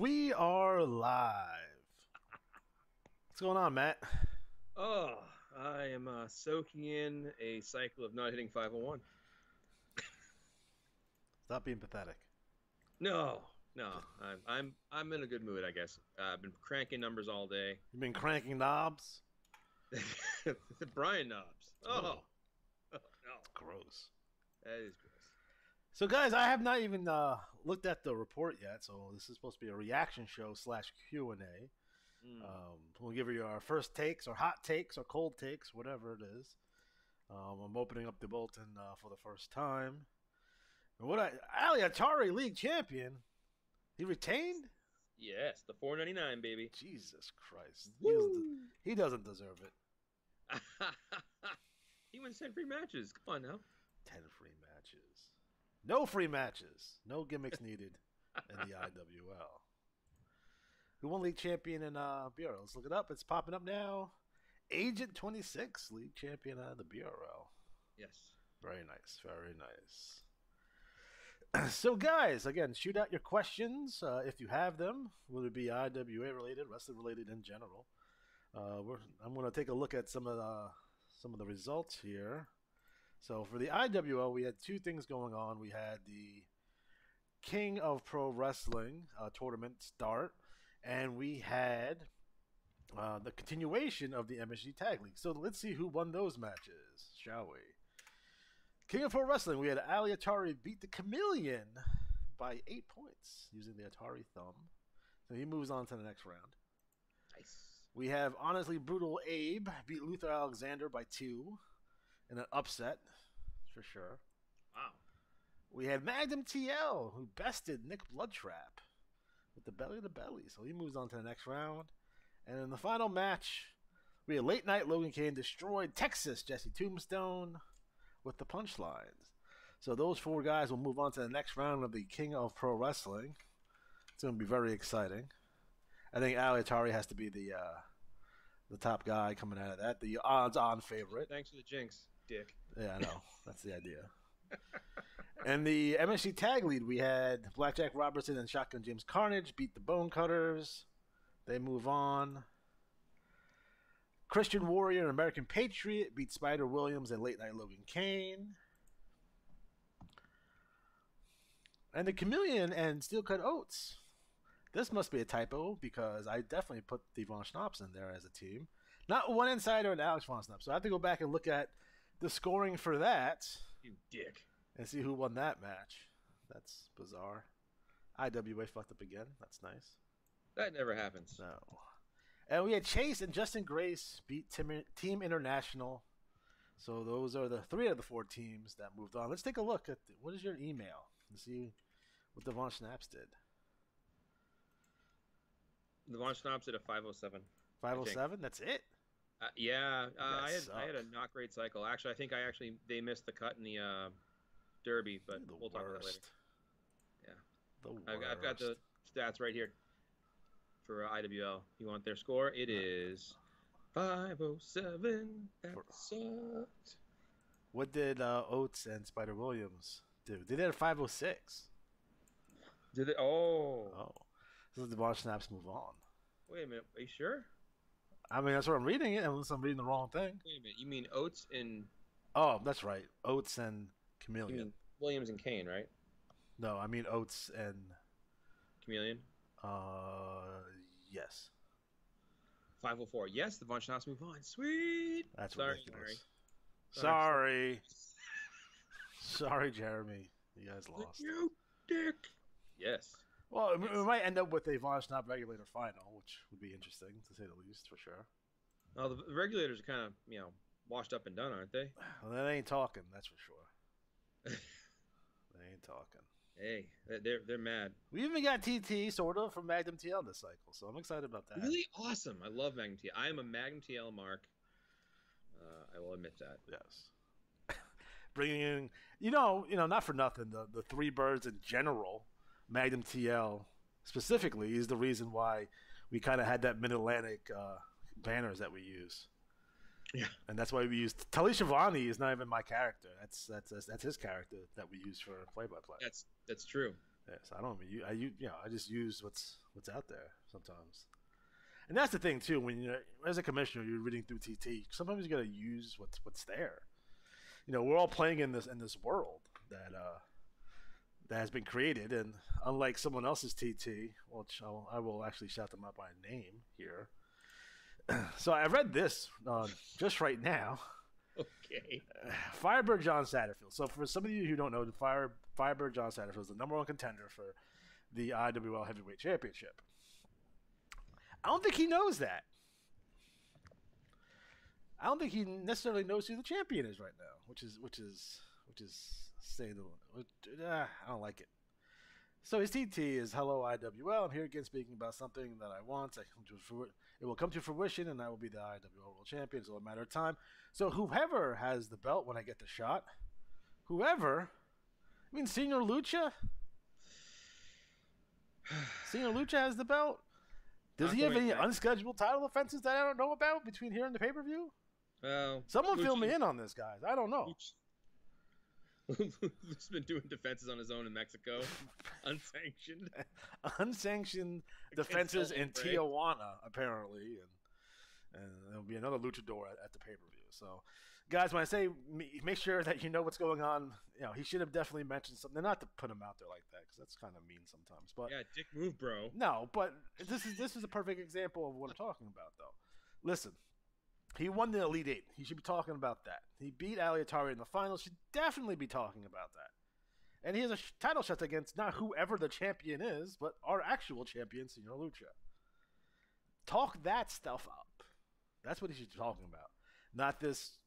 We are live. What's going on, Matt? Oh, I am soaking in a cycle of not hitting 501. Stop being pathetic. No, I'm in a good mood, I guess. I've been cranking numbers all day. You've been cranking knobs? Brian Knobs. Oh, no, Gross. that is gross. So, guys, I have not even looked at the report yet, so this is supposed to be a reaction show / Q&A. We'll give you our first takes, or hot takes, or cold takes, whatever it is. I'm opening up the bulletin for the first time. And Ali Atari League champion, he retained? Yes, the 499, baby. Jesus Christ. Woo! He doesn't deserve it. He wins 10 free matches. Come on now. 10 free matches. No free matches. No gimmicks needed in the IWL. Who won league champion in BRL? Let's look it up. It's popping up now. Agent 26, league champion out of the BRL. Yes. Very nice. Very nice. So, guys, again, shoot out your questions if you have them. Whether it be IWA related, wrestling related in general. I'm going to take a look at some of the results here. So for the IWL, we had two things going on. We had the King of Pro Wrestling tournament start, and we had the continuation of the MSG Tag League. So let's see who won those matches, shall we? King of Pro Wrestling, we had Ali Atari beat the Chameleon by 8 points using the Atari thumb. So he moves on to the next round. Nice. We have Honestly Brutal Abe beat Luther Alexander by 2 in an upset, for sure. Wow. We had Magnum TL, who bested Nick Bloodtrap with the belly to belly. So he moves on to the next round. And in the final match, we had Late Night Logan Kane destroyed Texas Jesse Tombstone with the punchlines. So those 4 guys will move on to the next round of the King of Pro Wrestling. It's going to be very exciting. I think Ali Atari has to be the top guy coming out of that, the odds-on favorite. Thanks for the jinx, Dick. Yeah, I know. That's the idea. And the MSG Tag Lead, we had Blackjack Robertson and Shotgun James Carnage beat the Bone Cutters. They move on. Christian Warrior and American Patriot beat Spider Williams and Late Night Logan Kane. And the Chameleon and Steel Cut Oats. This must be a typo because I definitely put the Von Schnaps in there as a team. Not one insider and Alex Von Schnaps. So I have to go back and look at the scoring for that. You dick. And see who won that match. That's bizarre. IWA fucked up again. That's nice. That never happens. No. And we had Chase and Justin Grace beat Team International. So those are the 3 of the 4 teams that moved on. Let's take a look at what is your email and see what the Von Schnaps did. The Von Schnaps at a 507. 507? That's it? Yeah. I had a not great cycle. Actually, I think they missed the cut in the Derby, but we'll talk about that later. Yeah. I've got the stats right here for IWL. You want their score? It is 507. That sucked. What did Oates and Spider Williams do? They did a 506. Did they? Oh. So the Von Schnaps move on. Wait a minute. Are you sure? I mean, that's what I'm reading it, unless I'm reading the wrong thing. Wait a minute. You mean Oates and... Oh, that's right. Oates and Chameleon. You mean Williams and Kane, right? No, I mean Oates and... Chameleon? Yes. 504. Yes, the Von Schnaps move on. Sweet! That's Sorry, ridiculous. Sorry. Sorry, Jeremy. You guys lost. You dick! Yes. Well, we might end up with a Von Schnapp regulator final, which would be interesting, to say the least, for sure. Well, the regulators are kind of, washed up and done, aren't they? Well, they ain't talking, that's for sure. They ain't talking. Hey, they're mad. We even got TT, sort of, from Magnum TL this cycle, so I'm excited about that. Really awesome. I love Magnum TL. I am a Magnum TL mark. I will admit that. Yes. Bringing in, not for nothing, the 3 birds in general, Magnum TL specifically, is the reason why we kind of had that Mid-Atlantic banners that we use. Yeah, and that's why we used Talisha is not even my character. That's his character that we use for play-by-play. That's true. Yes, I don't. I just use what's out there sometimes. And that's the thing too. When you as a commissioner, you're reading through TT. Sometimes you got to use what's there. We're all playing in this world that has been created, and unlike someone else's TT, which I will actually shout them out by name here. So I read this just right now. Okay. Firebird John Satterfield. So for some of you who don't know, Firebird John Satterfield is the number one contender for the IWL Heavyweight Championship. I don't think he knows that. I don't think he necessarily knows who the champion is right now, which is saying I don't like it. So his TT is hello IWL. I'm here again speaking about something that I want. It will come to fruition, and I will be the IWL World Champion. It's all a matter of time. So whoever has the belt when I get the shot, Senor Lucha. Senor Lucha has the belt. Does he have any unscheduled title defenses that I don't know about between here and the pay-per-view? Someone fill me in on this, guys. I don't know. Lucha's been doing defenses on his own in Mexico, unsanctioned defenses in Tijuana, apparently, and there'll be another luchador at the pay-per-view. So, guys, when I say make sure that you know what's going on, he should have definitely mentioned something. Not to put him out there like that, because that's kind of mean sometimes. But yeah, dick move, bro. No, but this is a perfect example of what I'm talking about, though. Listen. He won the Elite Eight. He should be talking about that. He beat Aliatari in the finals. Should definitely be talking about that. And he has a title shot against not whoever the champion is, but our actual champion, Senor Lucha. Talk that stuff up. That's what he should be talking about. Not this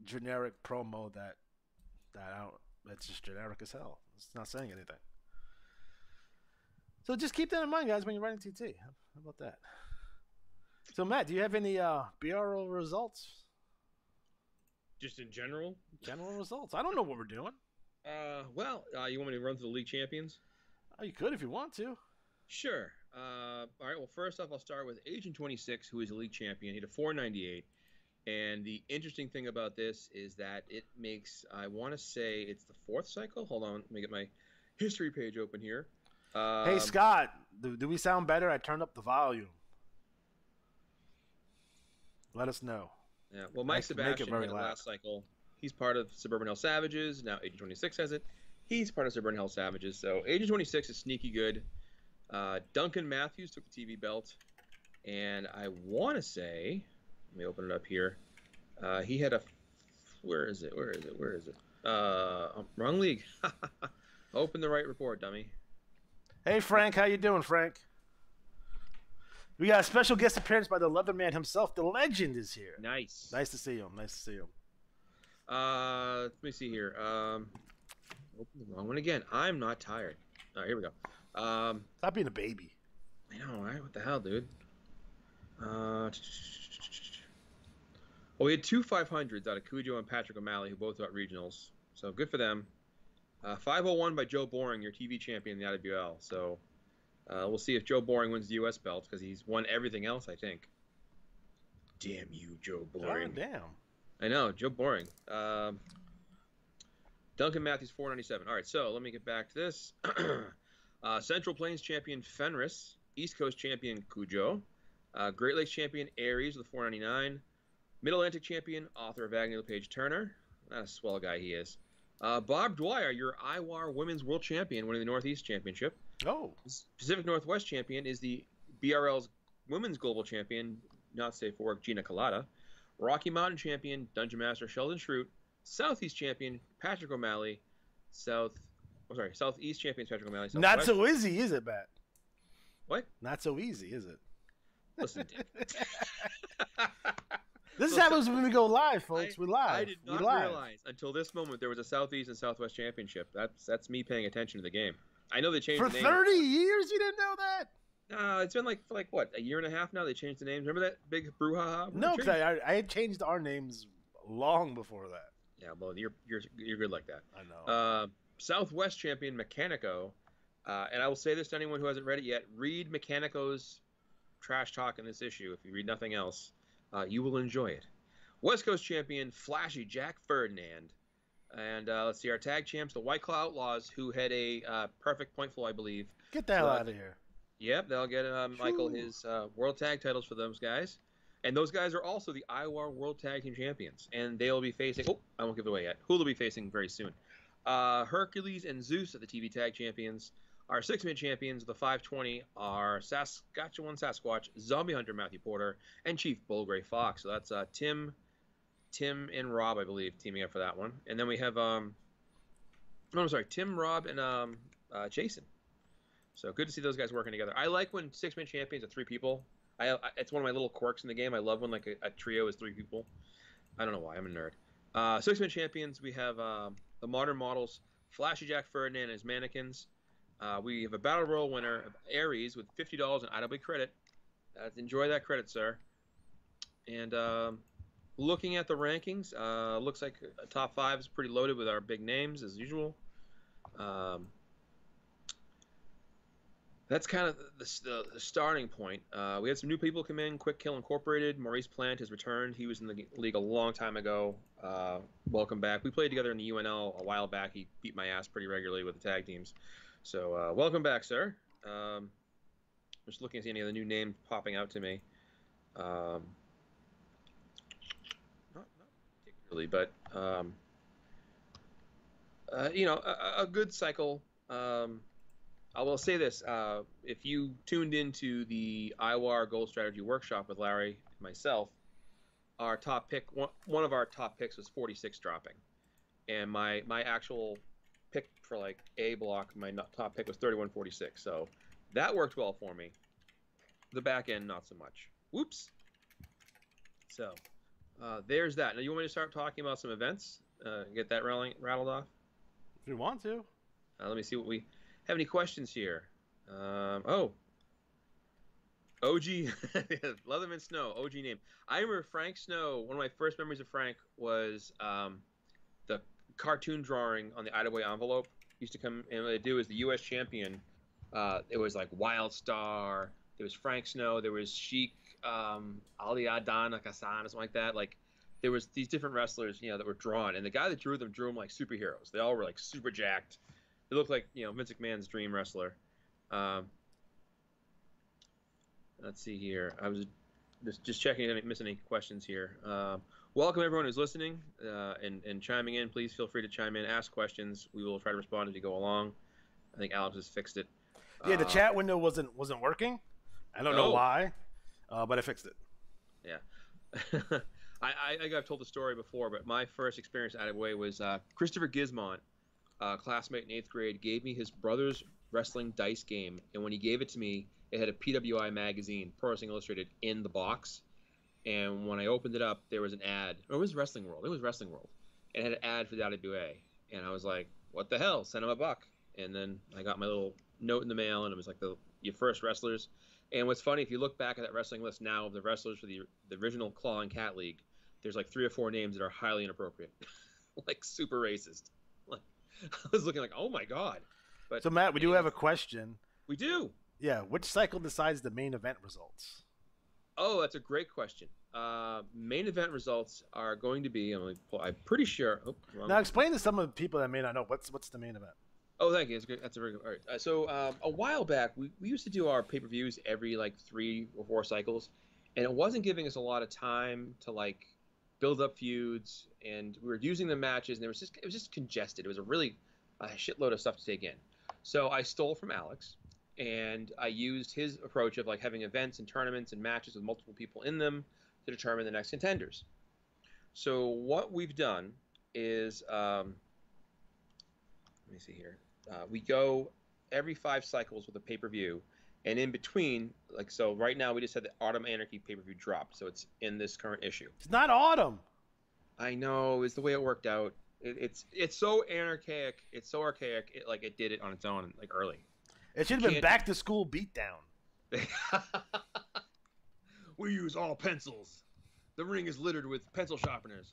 generic promo that's just generic as hell. It's not saying anything. So just keep that in mind, guys, when you're writing TT. How about that? So, Matt, do you have any BRL results? Just in general? General results. I don't know what we're doing. You want me to run through the league champions? You could if you want to. Sure. All right, well, first off, I'll start with Agent 26, who is a league champion. He had a 498. And the interesting thing about this is that it makes, I want to say it's the fourth cycle. Hold on, let me get my history page open here. Hey, Scott, do we sound better? I turned up the volume. Let us know. Yeah, well, Mike Sebastian had the last cycle. He's part of Suburban Hell Savages. Now Agent 26 has it. He's part of Suburban Hell Savages. So Agent 26 is sneaky good. Duncan Matthews took the TV belt. And I want to say, let me open it up here. He had a, where is it? Wrong league. Open the right report, dummy. Hey, Frank. How you doing, Frank? We got a special guest appearance by the Leatherman himself. The Legend is here. Nice. Nice to see him. Let me see here. Open the wrong one again. I'm not tired. All right, here we go. Stop being a baby. I know, right? What the hell, dude? Well, we had two 500s out of Cujo and Patrick O'Malley, who both got regionals. So good for them. 501 by Joe Boring, your TV champion in the IWL. So we'll see if Joe Boring wins the U.S. belt, because he's won everything else, I think. Damn you, Joe Boring. Oh, damn. I know, Joe Boring. Duncan Matthews, 497. All right, so let me get back to this. Central Plains champion Fenris. East Coast champion Cujo. Great Lakes champion Aries with 499. Mid-Atlantic champion, author of Agnew Page Turner. Not a swell guy he is. Bob Dwyer, your IWAR Women's World Champion, winning the Northeast Championship. Oh. Pacific Northwest champion is the BRL's Women's Global Champion, not safe for work, Gina Colada. Rocky Mountain champion, Dungeon Master Sheldon Schrute. Southeast champion, Patrick O'Malley. Southeast champion, Patrick O'Malley. Not so easy, is it, Matt? What? Not so easy, is it? Listen, This happens when we go live, folks. We're live. I did not realize until this moment there was a Southeast and Southwest championship. That's me paying attention to the game. I know they changed the name. For 30 years, you didn't know that? It's been like what, a year and a half now? They changed the names. Remember that big brouhaha? No, because I had changed our names long before that. Yeah, well, you're good like that. I know. Southwest champion Mechanico, and I will say this to anyone who hasn't read it yet: read Mechanico's trash talk in this issue. If you read nothing else, you will enjoy it. West Coast champion Flashy Jack Ferdinand. And let's see, our tag champs, the White Claw Outlaws, who had a perfect point flow, I believe. Get the hell out of here. Yep, they'll get Michael his World Tag titles for those guys. And those guys are also the IWAR World Tag Team Champions. And they'll be facing... Oh, I won't give it away yet. Who they'll be facing very soon. Hercules and Zeus are the TV Tag Champions. Our 6-man champions, the 520, are Saskatchewan Sasquatch, Zombie Hunter Matthew Porter, and Chief Bull Gray Fox. So that's Tim and Rob, I believe, teaming up for that one. And then we have... Tim, Rob, and Jason. So good to see those guys working together. I like when 6-man champions are 3 people. It's one of my little quirks in the game. I love when like a trio is 3 people. I don't know why. I'm a nerd. 6-man champions, we have the modern models, Flashy Jack Ferdinand and his mannequins. We have a Battle Royal winner of Aries with $50 in IWA credit. Enjoy that credit, sir. And looking at the rankings, looks like top 5 is pretty loaded with our big names as usual. That's kind of the starting point. We had some new people come in. Quick Kill Incorporated. Maurice Plant has returned. He was in the league a long time ago. Welcome back. We played together in the UNL a while back. He beat my ass pretty regularly with the tag teams. So welcome back, sir. Just looking to see any of the new names popping out to me. Not particularly, but a good cycle. I will say this: if you tuned into the IWAR Gold Strategy Workshop with Larry and myself, our top pick, one of our top picks was 46 dropping, and my actual pick for like A block, my top pick was 3146. So that worked well for me. The back end, not so much. Whoops. So there's that. Now you want me to start talking about some events? Get that rattled off? If you want to. Let me see what we have. Any questions here? OG Leatherman Snow, OG name. I remember Frank Snow. One of my first memories of Frank was the cartoon drawing on the IWA envelope. Used to come, and what they do is the U.S. champion. It was like Wild Star. There was Frank Snow. There was Sheik Ali Adan Hassan or something like that. Like there was these different wrestlers, that were drawn, and the guy that drew them like superheroes. They all were like super jacked. It looked like Vince McMahon's dream wrestler. Let's see here. I was just checking if I didn't miss any questions here. Welcome everyone who's listening and chiming in. Please feel free to chime in, ask questions. We will try to respond as we go along. I think Alex has fixed it. Yeah, the chat window wasn't working. I don't know why, but I fixed it. Yeah. I think I've told the story before, but my first experience out of the way was Christopher Gizmont, classmate in 8th grade, gave me his brother's wrestling dice game, and when he gave it to me, it had a PWI magazine, Pro Wrestling Illustrated, in the box. And when I opened it up, there was an ad. Or it was Wrestling World. It was Wrestling World. And it had an ad for the IWA. And I was like, what the hell? Send him $1. And then I got my little note in the mail, and it was like your first wrestlers. And what's funny, if you look back at that wrestling list now of the wrestlers for the original Claw and Cat League, there's like 3 or 4 names that are highly inappropriate. Like super racist. Like I was looking like, oh my God. But so Matt, we do have a question. We do. Yeah, which cycle decides the main event results? Oh, that's a great question. Main event results are going to be. I'm pretty sure. Now, explain to some of the people that may not know what's the main event. Oh, thank you. That's good. That's a very good. All right. So a while back, we used to do our pay-per-views every like 3 or 4 cycles, and it wasn't giving us a lot of time to like build up feuds, and we were using the matches, and it was just congested. It was a shitload of stuff to take in. So I stole from Alex. And I used his approach of like having events and tournaments and matches with multiple people in them to determine the next contenders. So what we've done is, let me see here. We go every 5 cycles with a pay-per-view, and in between, like so, right now we just had the Autumn Anarchy pay-per-view drop, so it's in this current issue. It's not Autumn. I know, it's the way it worked out. It's so archaic. It's so archaic. It did it on its own like early. It should have been back to school beatdown. We use all pencils. The ring is littered with pencil sharpeners.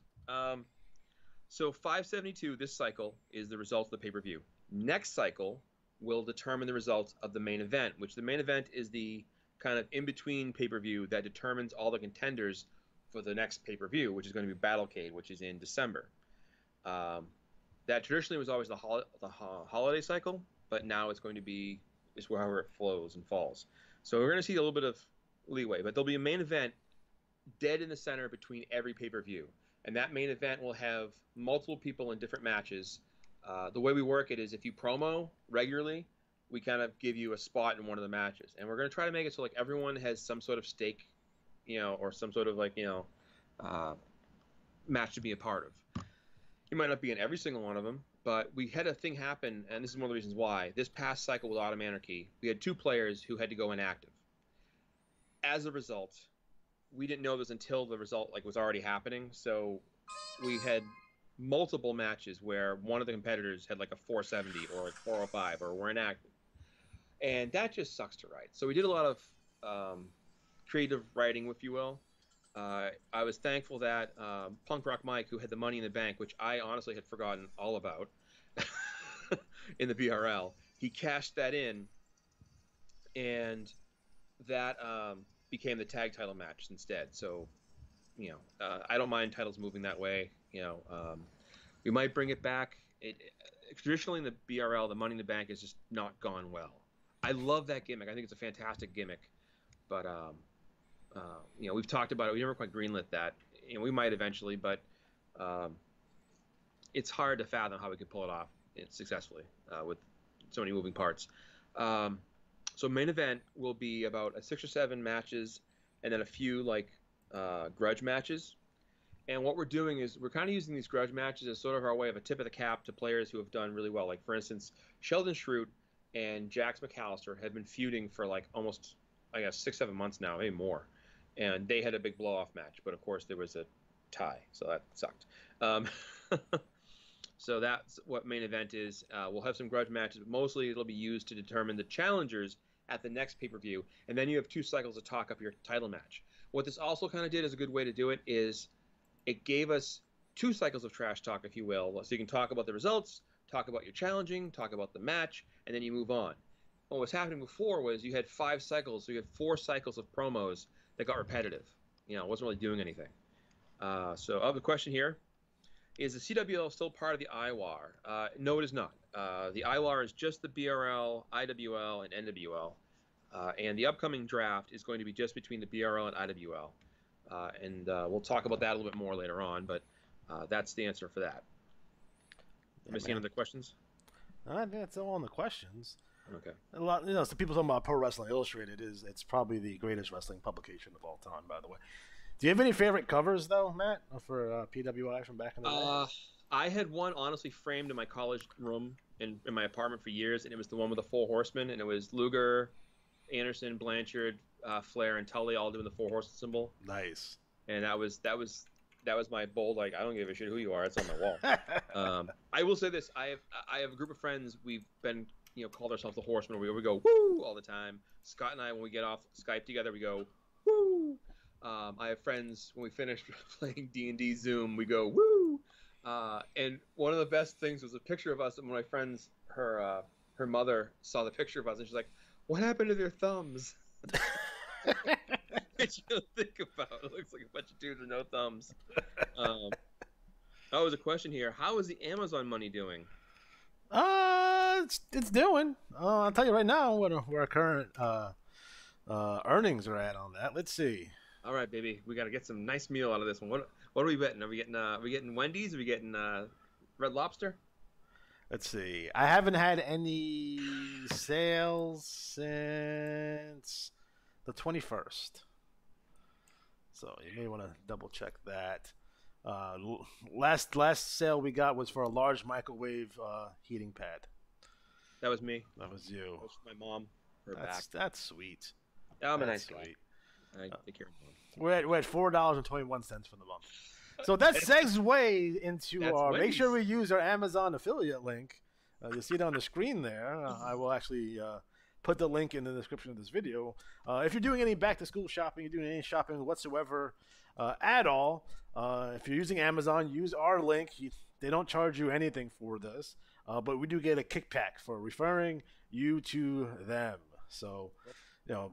So 572 this cycle is the results of the pay-per-view. Next cycle will determine the results of the main event, which the main event is the kind of in-between pay-per-view that determines all the contenders for the next pay-per-view, which is going to be Battlecade, which is in December. that traditionally was always the holiday cycle, but now it's going to be just wherever it flows and falls. So we're going to see a little bit of leeway, but there'll be a main event dead in the center between every pay-per-view. And that main event will have multiple people in different matches. The way we work it is if you promo regularly, we kind of give you a spot in one of the matches. And we're going to try to make it so like everyone has some sort of stake, or some sort of like, match to be a part of. You might not be in every single one of them, but we had a thing happen, and this is one of the reasons why. This past cycle with Autumn Anarchy, we had 2 players who had to go inactive. As a result, we didn't know this until the result was already happening. So we had multiple matches where one of the competitors had like a 470 or a 405 or were inactive, and that just sucks to write. So we did a lot of creative writing, if you will. I was thankful that Punk Rock Mike, who had the Money in the Bank, which I honestly had forgotten all about in the BRL, he cashed that in, and that became the tag title match instead. So, I don't mind titles moving that way. We might bring it back. Traditionally in the BRL, the Money in the Bank has just not gone well. I love that gimmick. I think it's a fantastic gimmick, but we've talked about it. We never quite greenlit that. We might eventually, but it's hard to fathom how we could pull it off successfully with so many moving parts. So main event will be about 6 or 7 matches, and then a few grudge matches. And what we're doing is we're kind of using these grudge matches as sort of our way of a tip of the cap to players who have done really well. Like, for instance, Sheldon Schrute and Jax McAllister have been feuding for almost, 6-7 months now, maybe more. And they had a big blow-off match, but of course there was a tie, so that sucked. So that's what main event is. We'll have some grudge matches, but mostly it'll be used to determine the challengers at the next pay-per-view, and then you have 2 cycles to talk up your title match. What this also kind of did as a good way to do it is it gave us 2 cycles of trash talk, if you will, so you can talk about the results, talk about your challenging, talk about the match, and then you move on. What was happening before was you had 5 cycles, so you had 4 cycles of promos that got repetitive. It wasn't really doing anything. So I have a question here. Is the CWL still part of the IWAR? No, it is not. The IWAR is just the BRL, IWL, and NWL. And the upcoming draft is going to be just between the BRL and IWL. And we'll talk about that a little bit more later on, but that's the answer for that. Missing any other questions? I think that's all on the questions. Okay. A lot, so people talking about Pro Wrestling Illustrated it's probably the greatest wrestling publication of all time, by the way. Do you have any favorite covers though, Matt, for PWI from back in the day? I had one honestly framed in my college room in my apartment for years, and it was the one with the 4 horsemen, and it was Luger, Anderson, Blanchard, Flair, and Tully all doing the 4 horsemen symbol. Nice. And that was my bold I don't give a shit who you are. It's on my wall. I will say this: I have a group of friends. We've been called ourselves the Horsemen. We go woo all the time. Scott and I, when we get off Skype together, we go woo. I have friends when we finish playing D&D Zoom, we go woo. And one of the best things was a picture of us. And my friends, her mother saw the picture of us, and she's like, "What happened to their thumbs?" Which you think about. It looks like a bunch of dudes with no thumbs. That was a question here. How is the Amazon money doing? It's doing. I'll tell you right now what our current earnings are at on that. Let's see. All right, baby, we got to get some nice meal out of this one. What are we betting? Are we getting Wendy's? Are we getting Red Lobster? Let's see. I haven't had any sales since the 21st, so you may want to double check that. Last sale we got was for a large microwave heating pad. That was me. That was you. That was my mom. That's sweet. I'm a nice guy. I take care of them. We're at $4.21 for the month. So that segue into our. Make sure we use our Amazon affiliate link. You see it on the screen there. I will actually put the link in the description of this video. If you're doing any back-to-school shopping, you're doing any shopping whatsoever at all, if you're using Amazon, use our link. They don't charge you anything for this, but we do get a kickback for referring you to them. So,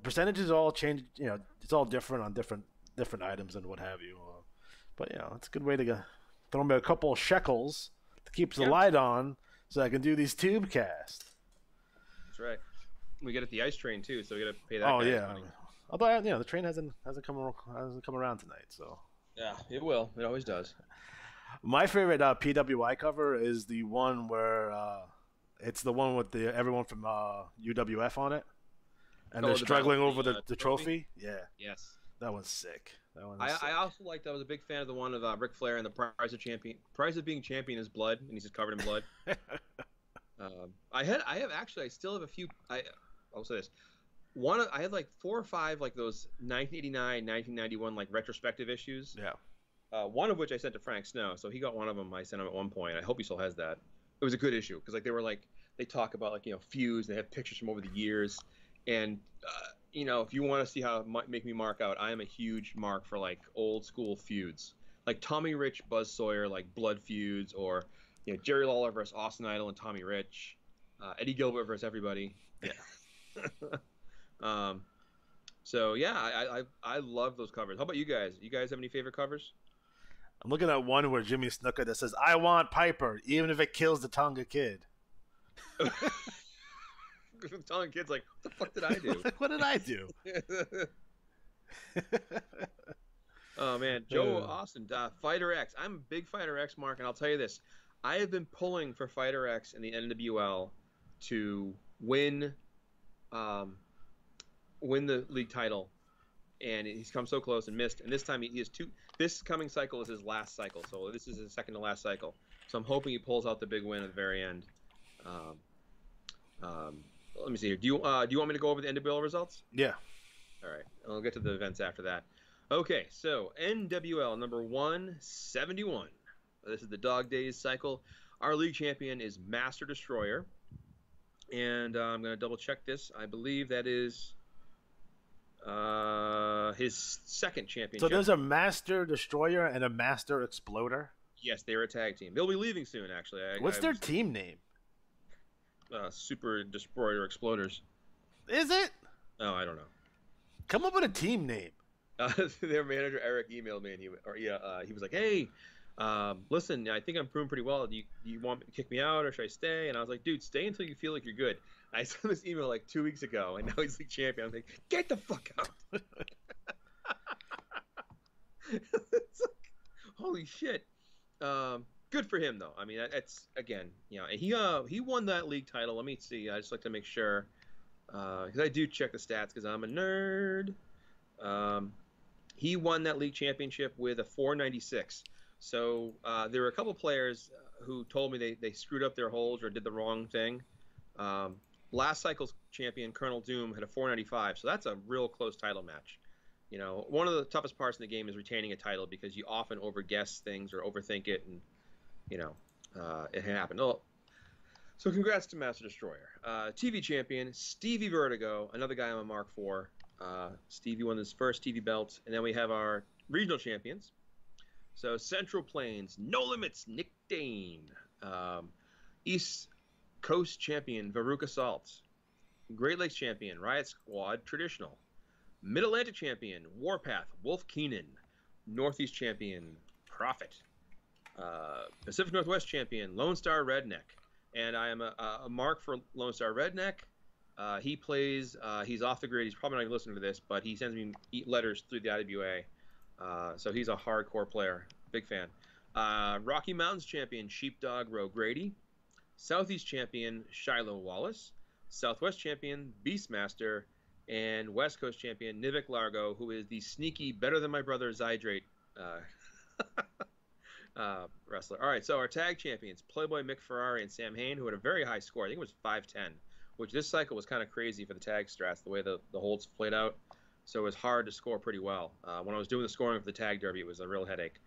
percentages all change. It's all different on different items and what have you. But it's a good way to throw them a couple of shekels to keeps the light on so I can do these Tubecast. That's right. We get at the ice train too, so we got to pay that. Oh yeah. Although the train hasn't come around tonight, so. Yeah, it will. It always does. My favorite PWI cover is the one where it's the one with everyone from UWF on it, and they're struggling over the trophy. Yeah. Yes. That one's sick. I also liked. I was a big fan of the one of Ric Flair and the prize of being champion is blood, and he's just covered in blood. I still have a few. I'll say this. I had like 4 or 5 like those 1989, 1991 like retrospective issues. Yeah. One of which I sent to Frank Snow, so he got one of them. I sent him at one point. I hope he still has that. It was a good issue because like they talk about feuds. They have pictures from over the years, and if you want to see how it make me mark out, I am a huge mark for like old school feuds, like Tommy Rich, Buzz Sawyer, like blood feuds, or Jerry Lawler versus Austin Idol and Tommy Rich, Eddie Gilbert versus everybody. Yeah. So yeah, I love those covers. How about you guys? You guys have any favorite covers? I'm looking at one where Jimmy Snuka that says, "I want Piper, even if it kills the Tonga Kid." The Tonga Kid's like, what the fuck did I do? What did I do? Oh man, Joe Austin, Fighter X. I'm a big Fighter X mark, and I'll tell you this: I have been pulling for Fighter X in the NWL to win the league title, and he's come so close and missed. And this time he has 2. This coming cycle is his last cycle, so this is his second to last cycle. So I'm hoping he pulls out the big win at the very end. Let me see here. Do you want me to go over the NWL results? Yeah. All right. I'll get to the events after that. Okay, so NWL number 171. This is the Dog Days cycle. Our league champion is Master Destroyer. And I'm going to double check this. I believe that is his second championship. So there's a Master Destroyer and a Master Exploder? Yes, they're a tag team. They'll be leaving soon, actually. What's their team name? Super Destroyer Exploders. Is it? Oh, I don't know. Come up with a team name. Their manager Eric emailed me, and he was like, "Hey, listen, I think I'm proving pretty well. Do you want to kick me out, or should I stay?" And I was like, "Dude, stay until you feel like you're good." I sent this email like 2 weeks ago, and now he's league champion. I'm like, "Get the fuck out!" It's like, holy shit. Good for him though. I mean, it's again, and he won that league title. Let me see. I just like to make sure because I do check the stats because I'm a nerd. He won that league championship with a 496. So there were a couple players who told me they screwed up their holds or did the wrong thing. Last cycle's champion Colonel Doom had a 495, so that's a real close title match. One of the toughest parts in the game is retaining a title because you often overguess things or overthink it, and it happened. Oh, so congrats to Master Destroyer. TV champion Stevie Vertigo, another guy I'm a mark for. Stevie won his first TV belt, and then we have our regional champions. So Central Plains, No Limits, Nick Dane. East Coast champion Varuk Assault. Great Lakes champion Riot Squad Traditional. Mid-Atlantic champion Warpath Wolf Keenan. Northeast champion Prophet. Pacific Northwest champion Lone Star Redneck. And I am a mark for Lone Star Redneck. He plays, he's off the grid. He's probably not even listening to this, but he sends me letters through the IWA. So he's a hardcore player. Big fan. Rocky Mountains champion Sheepdog Roe Grady. Southeast champion Shiloh Wallace. Southwest champion Beastmaster. And West Coast champion Nivek Largo, who is the sneaky, better than my brother Zydrate wrestler. All right, so our tag champions, Playboy Mick Ferrari and Sam Hain, who had a very high score. I think it was 510, which this cycle was kind of crazy for the tag strats, the way the holds played out. So it was hard to score pretty well. When I was doing the scoring for the tag derby, it was a real headache.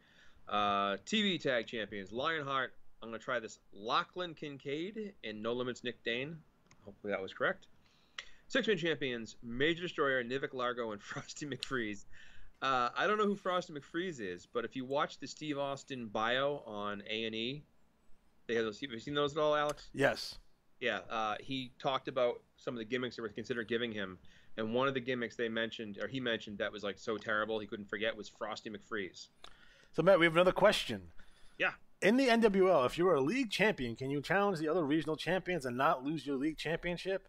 TV tag champions, Lionheart. I'm going to try this. Lachlan Kincaid and No Limits Nick Dane. Hopefully that was correct. Six-man champions, Major Destroyer, Nivek Largo, and Frosty McFreeze. I don't know who Frosty McFreeze is, but if you watch the Steve Austin bio on A&E, they have those. Have you seen those at all, Alex? Yes. Yeah. He talked about some of the gimmicks they were considering giving him, and one of the gimmicks he mentioned that was like so terrible he couldn't forget was Frosty McFreeze. So Matt, we have another question. Yeah. in the NWL, if you're a league champion, can you challenge the other regional champions and not lose your league championship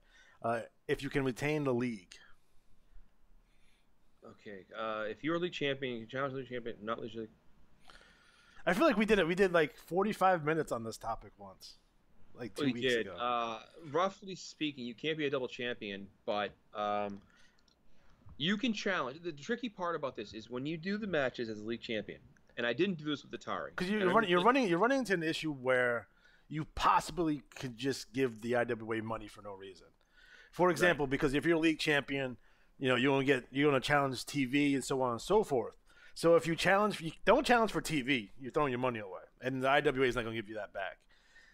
if you can retain the league? Okay. If you're a league champion, you can challenge the league champion, not lose your league. I feel like we did it. We did like 45 minutes on this topic once, like 2 weeks ago. Roughly speaking, you can't be a double champion, but you can challenge. The tricky part about this is when you do the matches as a league champion, and I didn't do this with Atari. Because you're running into an issue where you possibly could just give the IWA money for no reason. For example, because if you're a league champion, you're gonna challenge TV and so on and so forth. So if you don't challenge for TV, you're throwing your money away, and the IWA is not gonna give you that back.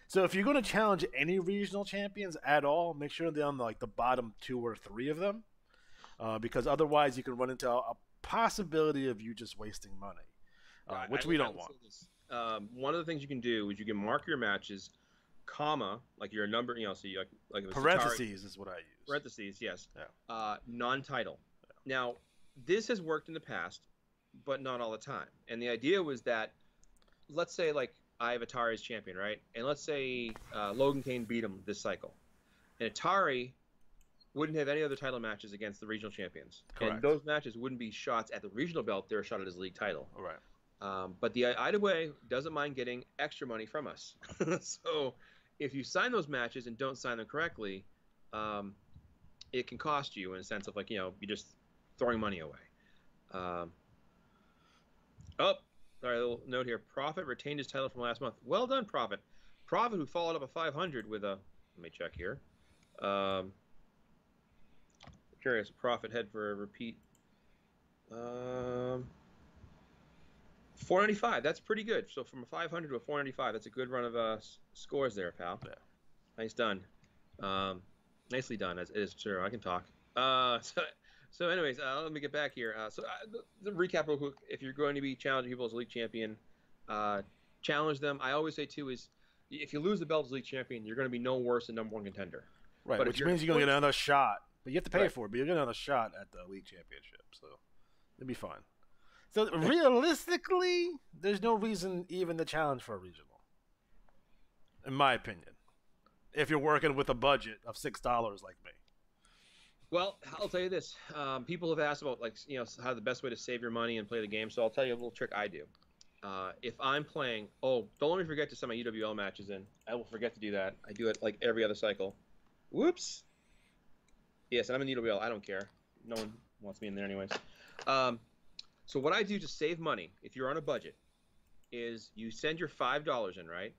So if you're gonna challenge any regional champions at all, make sure they're on the bottom 2 or 3 of them, because otherwise you can run into a possibility of you just wasting money, which we don't want. One of the things you can do is you can mark your matches, comma, like your number, so you like it was parentheses Atari, is what I use. Parentheses, yes. Yeah. Non-title. Yeah. Now, this has worked in the past, but not all the time. And the idea was that, let's say, like, I have Atari as champion, right? And let's say Logan Kane beat him this cycle. And Atari wouldn't have any other title matches against the regional champions. Correct. And those matches wouldn't be shots at the regional belt. They're a shot at his league title. All right. But the IWA doesn't mind getting extra money from us. So if you sign those matches and don't sign them correctly, it can cost you in a sense of you're just throwing money away. Sorry, a little note here. Prophet retained his title from last month. Well done, Prophet. Prophet, who followed up a 500 with a. Let me check here. Curious. Prophet head for a repeat. 495. That's pretty good. So from a 500 to a 495, that's a good run of scores there, pal. Yeah. Nice done. Nicely done. As it is true. I can talk. So anyways, let me get back here. The recap real quick. If you're going to be challenging people as a league champion, challenge them. I always say, too, is if you lose the belt as league champion, you're going to be no worse than number 1 contender. Right, which means you're going to get another shot. But you have to pay for it, but you're going to get another shot at the league championship. So it'll be fine. So realistically, there's no reason even to challenge for a regional, in my opinion, if you're working with a budget of $6 like me. Well, I'll tell you this. People have asked about, how the best way to save your money and play the game. So I'll tell you a little trick I do. If I'm playing, don't let me forget to send my UWL matches in. I will forget to do that. I do it like every other cycle. Whoops. Yes, I'm in UWL. I don't care. No one wants me in there anyways. So what I do to save money, if you're on a budget, is you send your $5 in, right?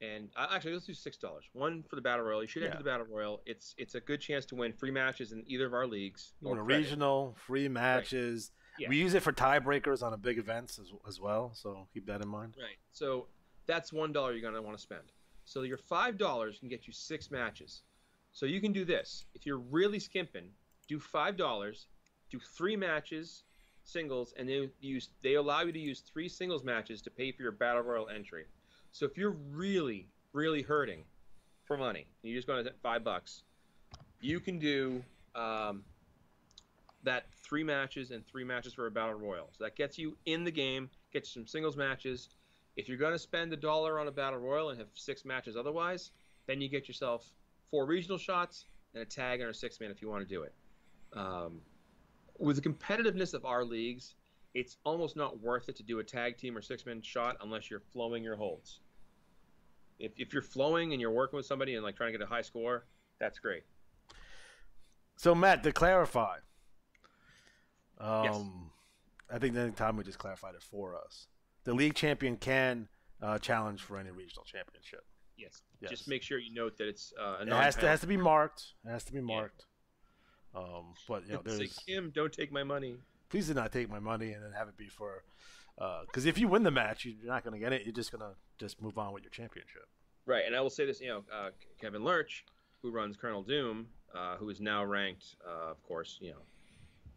And actually, let's do $6. One for the Battle Royal. You should enter the Battle Royal. It's a good chance to win free matches in either of our leagues. You want a regional, free matches. Right. Yeah. We use it for tiebreakers on a big events as well, so keep that in mind. Right. So that's $1 you're going to want to spend. So your $5 can get you 6 matches. So you can do this. If you're really skimping, do $5, do 3 matches, singles, and they allow you to use 3 singles matches to pay for your Battle Royal entry. So if you're really, really hurting for money, and you're just going to $5, you can do that 3 matches and 3 matches for a Battle Royal. So that gets you in the game, gets you some singles matches. If you're going to spend $1 on a Battle Royal and have 6 matches otherwise, then you get yourself 4 regional shots and a tag and a 6-man if you want to do it. With the competitiveness of our leagues, it's almost not worth it to do a tag team or 6-man shot unless you're flowing your holds. If you're flowing and you're working with somebody and trying to get a high score, that's great. So Matt, to clarify, yes. I think the time we just clarified it for us. The league champion can challenge for any regional championship. Yes. Just make sure you note that it's it has to be marked. It has to be marked. Yeah. But there's say, Kim, don't take my money. Please do not take my money and then have it be for because if you win the match, you're not going to get it. You're just going to move on with your championship. Right, and I will say this, Kevin Lurch, who runs Colonel Doom, who is now ranked, of course,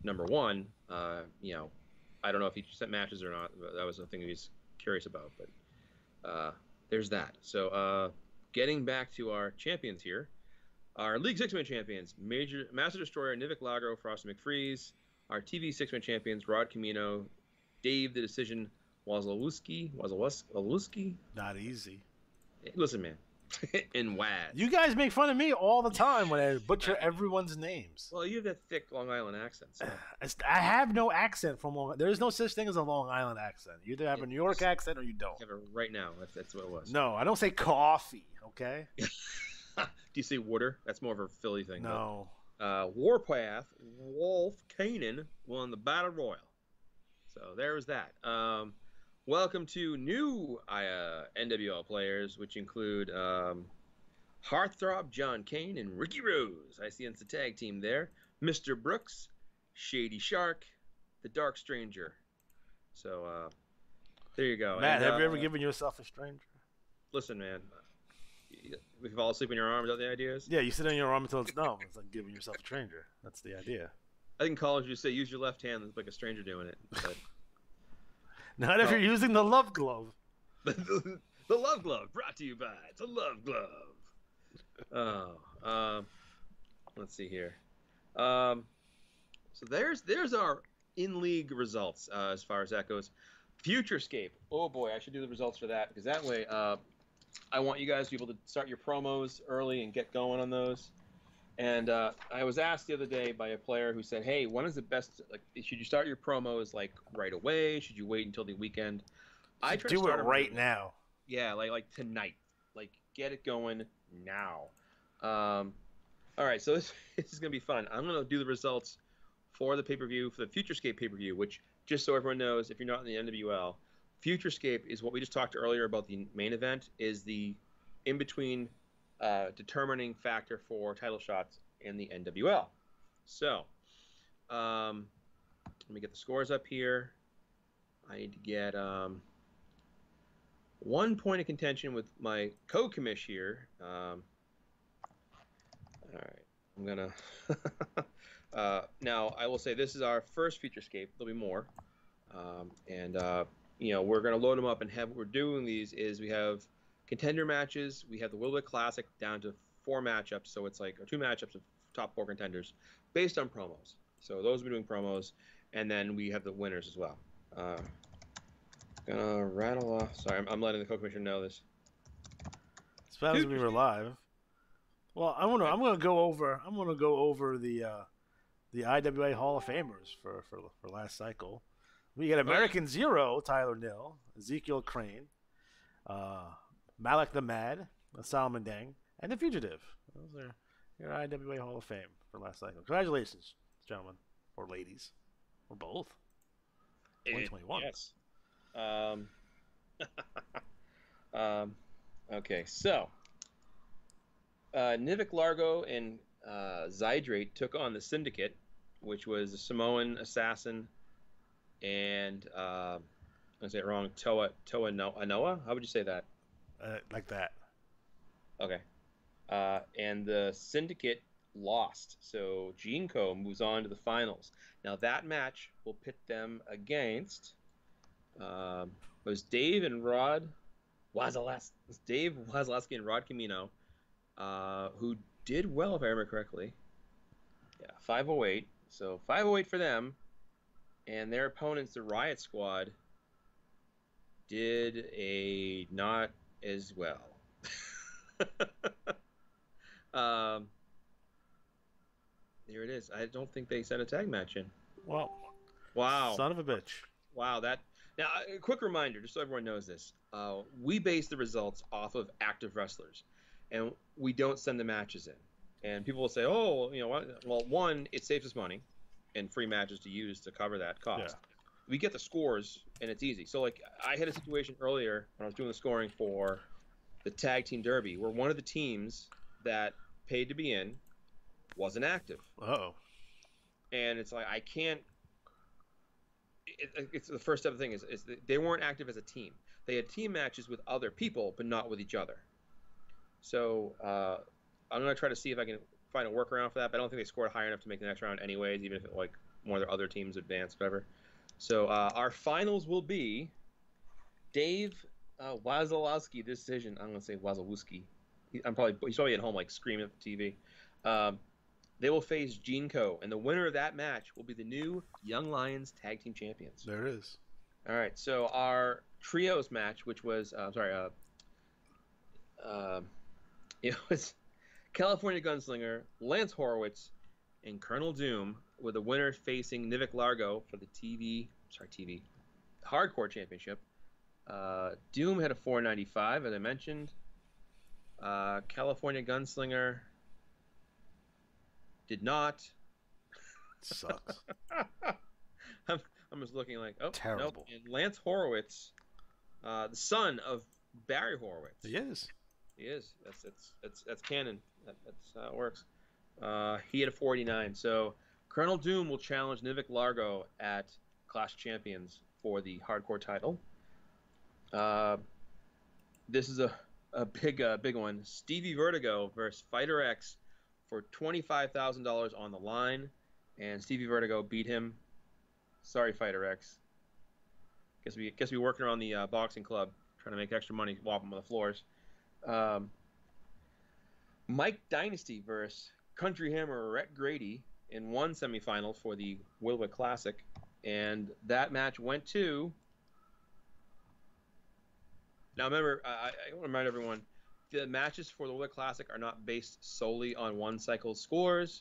number 1. I don't know if he sent matches or not. But that was something he was curious about. But there's that. So getting back to our champions here, our League 6-man champions, Master Destroyer, Nivik Lagro, Frosty McFreeze. Our TV 6-man champions, Rod Camino, Dave the Decision Wazalewski. Not easy. Listen, man. In Waz. You guys make fun of me all the time when I butcher everyone's names. Well, you have that thick Long Island accent. So. I have no accent from Long Island. There is no such thing as a Long Island accent. You either have a New York accent or you don't. You have it right now. That's what it was. No, I don't say coffee, okay? Do you say water? That's more of a Philly thing. No. Warpath, Wolf Kanan won the Battle Royal. So there's that. Welcome to new NWL players, which include Heartthrob John Kane and Ricky Rose. I see it's the tag team there. Mr. Brooks, Shady Shark, the Dark Stranger. So there you go. Matt, have you ever given yourself a stranger? Listen, man. If you fall asleep in your arm, is that the idea is? Yeah, you sit on your arm until it's numb. It's like giving yourself a stranger. That's the idea. I think in college you say use your left hand. It's like a stranger doing it. But... Not if you're using the love glove. The love glove brought to you by the love glove. Let's see here. So there's our in-league results as far as that goes. Futurescape. Oh boy, I should do the results for that because that way I want you guys to be able to start your promos early and get going on those. And I was asked the other day by a player who said, "Hey, when is the best? Like, should you start your promos like right away? Should you wait until the weekend?" I try do it right now. Yeah, like tonight. Like, get it going now. All right, so this is gonna be fun. I'm gonna do the results for the pay-per-view, for the Futurescape pay-per-view, which just so everyone knows, if you're not in the NWL, Futurescape is what we just talked earlier about the main event. Is the in between. Determining factor for title shots in the NWL. So, let me get the scores up here. I need to get 1 point of contention with my co-commish here. All right, I'm gonna. Now, I will say this is our first Futurescape. There'll be more, we're gonna load them up and have. What we're doing these is we have. Contender matches, we have the Wilbur Classic down to 4 matchups, so it's like 2 matchups of top 4 contenders based on promos. So those will be doing promos, and then we have the winners as well. Gonna rattle off. Sorry, I'm letting the co-commissioner know this. As fast as we were live. Well, I'm gonna go over the IWA Hall of Famers for last cycle. We got American Zero, Tyler Nill, Ezekiel Crane. Malik the Mad, Solomon Dang, and the Fugitive. Those are your IWA Hall of Fame for last cycle. Congratulations, gentlemen or ladies, or both. 2021. Yes. Okay, so Nivik Largo and Zydrate took on the Syndicate, which was the Samoan Assassin and I'm gonna say it wrong. Toa Anoa. How would you say that? Like that. Okay. And the Syndicate lost. So Jinko moves on to the finals. Now that match will pit them against was Dave and Rod Wazalewski. Dave Wazalewski and Rod Camino, who did well if I remember correctly. Yeah, 508. So 508 for them. And their opponents, the Riot Squad, did not as well. There it is. I don't think they sent a tag match in. Well, wow. Son of a bitch. Wow. Now, a quick reminder, just so everyone knows this. We base the results off of active wrestlers, and we don't send the matches in. And people will say, oh, you know what? Well, one, it saves us money and free matches to use to cover that cost. Yeah. We get the scores, and it's easy. So, like, I had a situation earlier when I was doing the scoring for the Tag Team Derby where one of the teams that paid to be in wasn't active. Oh. And it's like, I can't... It's the first step of the thing is they weren't active as a team. They had team matches with other people, but not with each other. So, I'm going to try to see if I can find a workaround for that, but I don't think they scored high enough to make the next round anyways, even if it, like, one of their other teams advanced, whatever. So our finals will be Dave Wazalewski decision. I'm going to say Wazalewski. He's probably at home like screaming at the TV. They will face Jinko, and the winner of that match will be the new Young Lions Tag Team Champions. There it is. All right, so our trios match, which was it was California Gunslinger, Lance Horowitz, and Colonel Doom, with the winner facing Nivek Largo for the Hardcore Championship. Doom had a 495, as I mentioned. California Gunslinger did not. Sucks. I'm just looking like, oh, terrible. Nope. And Lance Horowitz, the son of Barry Horowitz. He is. He is. That's canon. That's how it works. He had a 49. So Colonel Doom will challenge Nivek Largo at Clash Champions for the Hardcore title. This is a big one. Stevie Vertigo versus Fighter X for $25,000 on the line, and Stevie Vertigo beat him. Sorry, Fighter X. Guess we working around the boxing club, trying to make extra money, whopping on the floors. Mike Dynasty versus Country Hammer Rhett Grady in one semifinal for the Wilwick Classic, and that match went to. Now remember, I want to remind everyone, the matches for the Wilwick Classic are not based solely on one cycle's scores.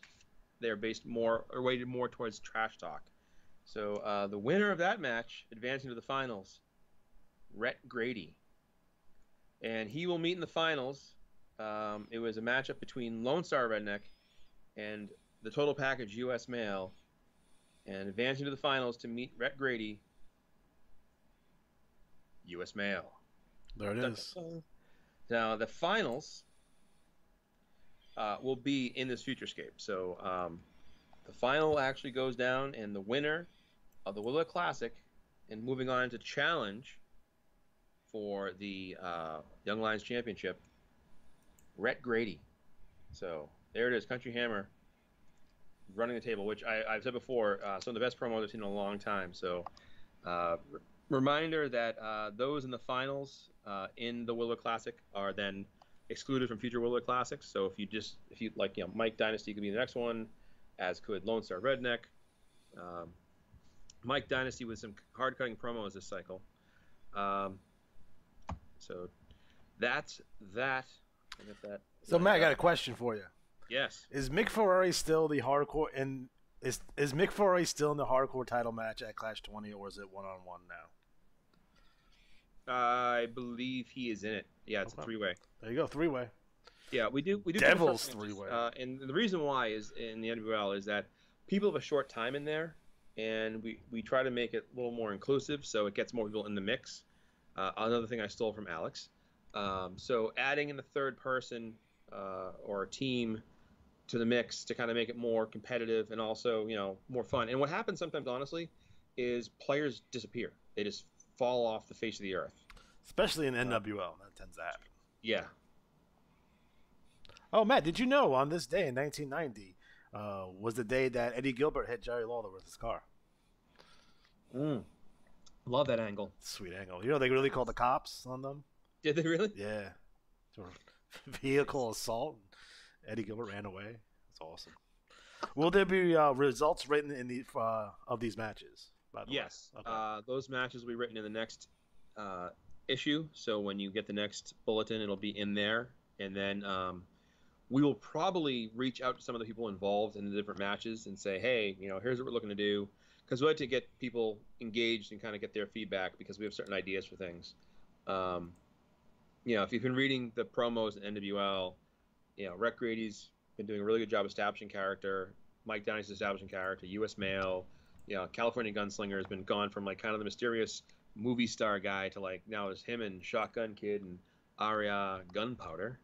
They're weighted more towards trash talk. So the winner of that match, advancing to the finals, Rhett Grady. And he will meet in the finals. It was a matchup between Lone Star Redneck and the Total Package U.S. Male. And advancing to the finals to meet Rhett Grady, U.S. Male. There it is. Now, the finals will be in this Futurescape. So the final actually goes down, and the winner of the Willow Classic, and moving on to challenge for the Young Lions Championship, Rhett Grady. So there it is, Country Hammer running the table, which I've said before, some of the best promos I've seen in a long time. So reminder that those in the finals in the Willow Classic are then excluded from future Willow Classics. So if you like, Mike Dynasty could be the next one, as could Lone Star Redneck. Mike Dynasty with some hard-cutting promos this cycle. So that's that. So Matt, I got a question for you. Yes. Is Mick Ferrari still the hardcore is Mick Ferrari still in the hardcore title match at Clash 20, or is it one-on-one now? I believe he is in it. Yeah, it's a three-way. There you go, three-way. Yeah, we do. Devil's three-way. And the reason why is in the NWL is that people have a short time in there, and we try to make it a little more inclusive, so it gets more people in the mix. Another thing I stole from Alex. So adding in a third person or a team to the mix to kind of make it more competitive and also, more fun. And what happens sometimes, honestly, is players disappear. They just fall off the face of the earth. Especially in NWL, that tends to happen. Yeah. Oh, Matt, did you know on this day in 1990 was the day that Eddie Gilbert hit Jerry Lawler with his car? Love that angle. Sweet angle. They really called the cops on them? Did they really? Yeah. Vehicle assault. Eddie Gilbert ran away. It's awesome. Will there be results written in the of these matches? By the yes. way? Okay. Those matches will be written in the next issue. So when you get the next bulletin, it'll be in there. And then we will probably reach out to some of the people involved in the different matches and say, hey, here's what we're looking to do. Because we like to get people engaged and kind of get their feedback because we have certain ideas for things. If you've been reading the promos in NWL, Rhett Grady's been doing a really good job establishing character. Mike Downey's establishing character. U.S. Male, California Gunslinger has been gone from kind of the mysterious movie star guy to now it's him and Shotgun Kid and Aria Gunpowder.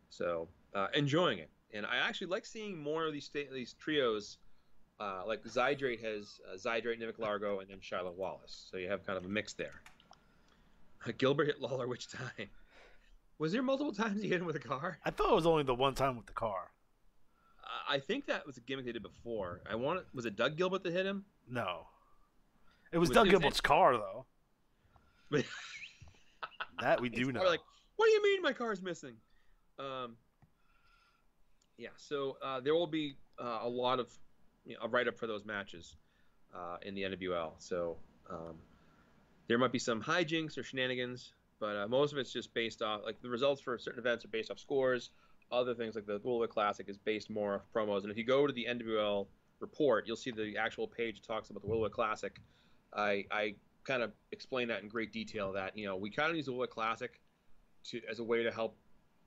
So enjoying it, and I actually like seeing more of these trios. Like Zydrate has Zydrate, Nivek Largo, and then Shiloh Wallace. So you have kind of a mix there. Gilbert hit Lawler which time? Was there multiple times he hit him with a car? I thought it was only the one time with the car. I think that was a gimmick they did before. Was it Doug Gilbert that hit him? No. It was Doug Gilbert's car, though. That we do know. What do you mean my car's missing? So there will be a lot of a write-up for those matches in the NWL. So There might be some hijinks or shenanigans, but most of it's just based off, like the results for certain events are based off scores. Other things like the Willowwood Classic is based more off promos. And if you go to the NWL report, you'll see the actual page that talks about the Willowwood Classic. I kind of explain that in great detail, that we kind of use the Willowwood Classic as a way to help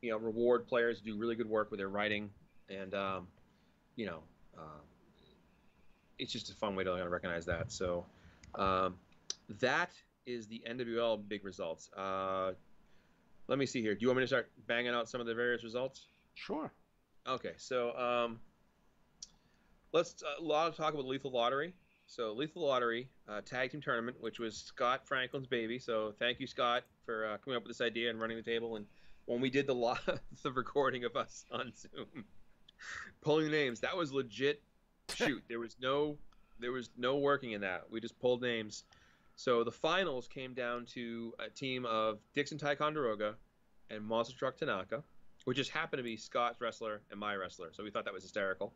reward players who do really good work with their writing, and it's just a fun way to recognize that. So that is the NWL big results. Let me see here. Do you want me to start banging out some of the various results? Sure. Okay, so let's a lot of talk about Lethal Lottery. So Lethal Lottery tag team tournament, which was Scott Franklin's baby. So thank you, Scott, for coming up with this idea and running the table. And when we did the recording of us on Zoom, pulling names, that was legit. Shoot, there was no working in that. We just pulled names. So the finals came down to a team of Dixon Ticonderoga and Monster Truck Tanaka, which just happened to be Scott's wrestler and my wrestler. So we thought that was hysterical.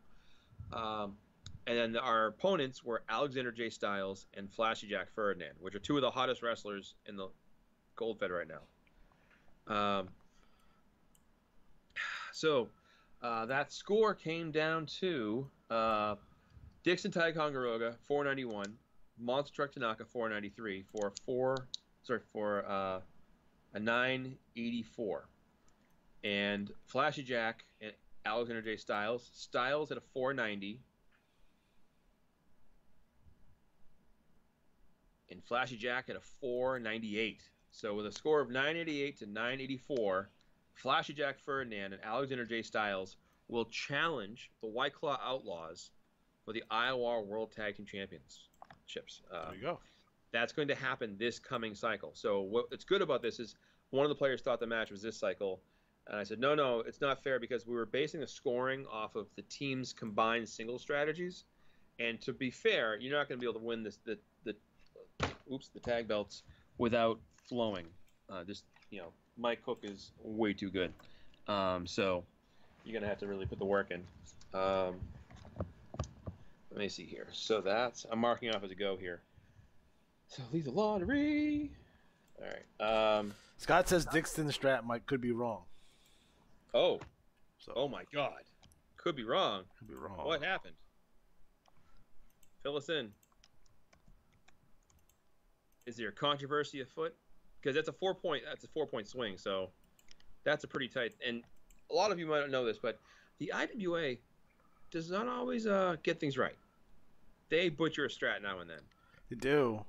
And then our opponents were Alexander J. Styles and Flashy Jack Ferdinand, which are two of the hottest wrestlers in the Gold Fed right now. So that score came down to Dixon Ticonderoga 491, Monster Truck Tanaka 493 for a 984, and Flashy Jack and Alexander J. Styles at a 490. And Flashy Jack at a 498. So with a score of 988 to 984, Flashy Jack Ferdinand and Alexander J. Styles will challenge the White Claw Outlaws for the IWAR World Tag Team Championships. There you go. That's going to happen this coming cycle. So what's good about this is one of the players thought the match was this cycle. And I said, no, it's not fair, because we were basing the scoring off of the team's combined single strategies. And to be fair, you're not going to be able to win the tag belts without flowing. Mike Cook is way too good. So you're going to have to really put the work in. Let me see here. So I'm marking off as a go here. So Lethal Lottery. All right. Scott says Dixon Strat could be wrong. Oh. Oh my God. Could be wrong. Could be wrong. What happened? Fill us in. Is there a controversy afoot? Because that's a 4-point swing, so that's a pretty tight. And a lot of you might not know this, but the IWA does not always get things right. They butcher a strat now and then. They do.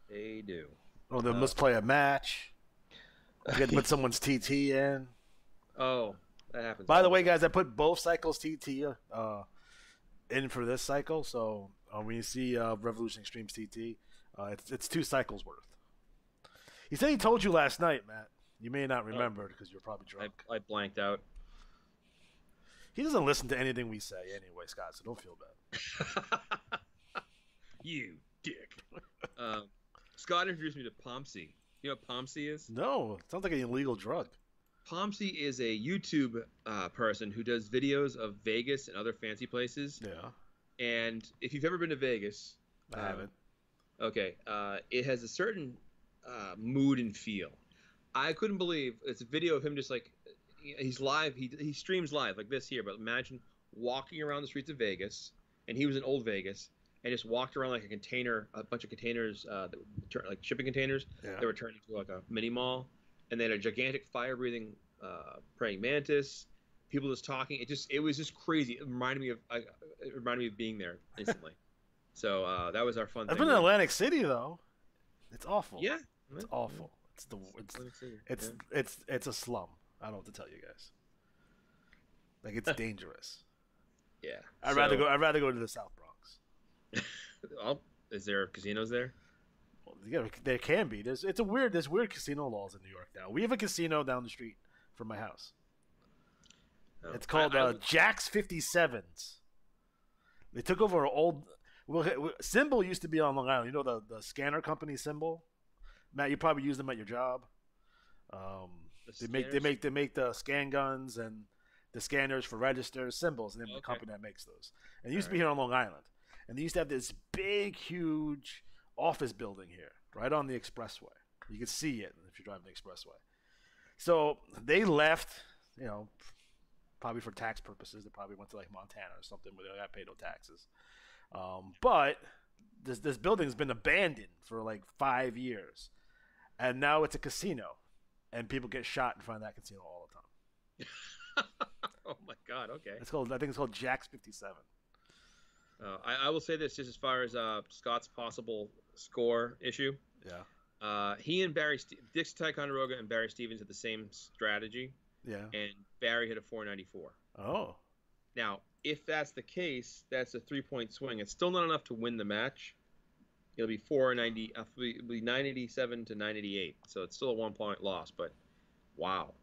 They do. Oh, they must play a match. They put someone's TT in. Oh, that happens. By the way, guys, I put both cycles TT in for this cycle. So when you see Revolution Extremes TT, it's 2 cycles worth. He said he told you last night, Matt. You may not remember because you're probably drunk. I blanked out. He doesn't listen to anything we say anyway, Scott, so don't feel bad. You dick. Scott introduced me to Pomsey. You know what Pomsey is? No, it sounds like an illegal drug. Pomsey is a YouTube person who does videos of Vegas and other fancy places. Yeah. And if you've ever been to Vegas... I haven't. Okay. It has a certain mood and feel. I couldn't believe it's a video of him just like... He's live. He streams live like this here, but imagine walking around the streets of Vegas, and he was in old Vegas, and just walked around like a bunch of containers, like shipping containers that were turned into like a mini mall, and they had a gigantic fire-breathing praying mantis. People just talking. It was just crazy. It reminded me of being there instantly. So that was our fun. I've been in Atlantic City though. It's awful. Yeah, it's awful. It's a slum. I don't know what to tell you guys. Like, it's dangerous. Yeah. I'd rather go to the South Bronx. Oh, is there casinos there? Well, yeah, there can be. There's weird casino laws in New York now. We have a casino down the street from my house. Oh, it's called Jack's 57s. They took over an old. Well, Symbol used to be on Long Island. You know the scanner company Symbol? Matt, you probably use them at your job. They make the scan guns and the scanners for registers, Symbols, and the company that makes those. And it used to be here on Long Island. And they used to have this big, huge office building here, right on the expressway. You can see it if you're driving the expressway. So they left, probably for tax purposes. They probably went to like Montana or something where they got paid no taxes. But this building's been abandoned for like 5 years, and now it's a casino, and people get shot in front of that casino all the time. Oh my God! Okay. I think it's called Jack's 57. I will say this just as far as Scott's possible score issue. Yeah. He and Dix Ticonderoga and Barry Stevens had the same strategy. Yeah. And Barry hit a 494. Oh. Now, if that's the case, that's a 3-point swing. It's still not enough to win the match. It'll be 490. It'll be 987 to 988. So it's still a 1-point loss. But wow.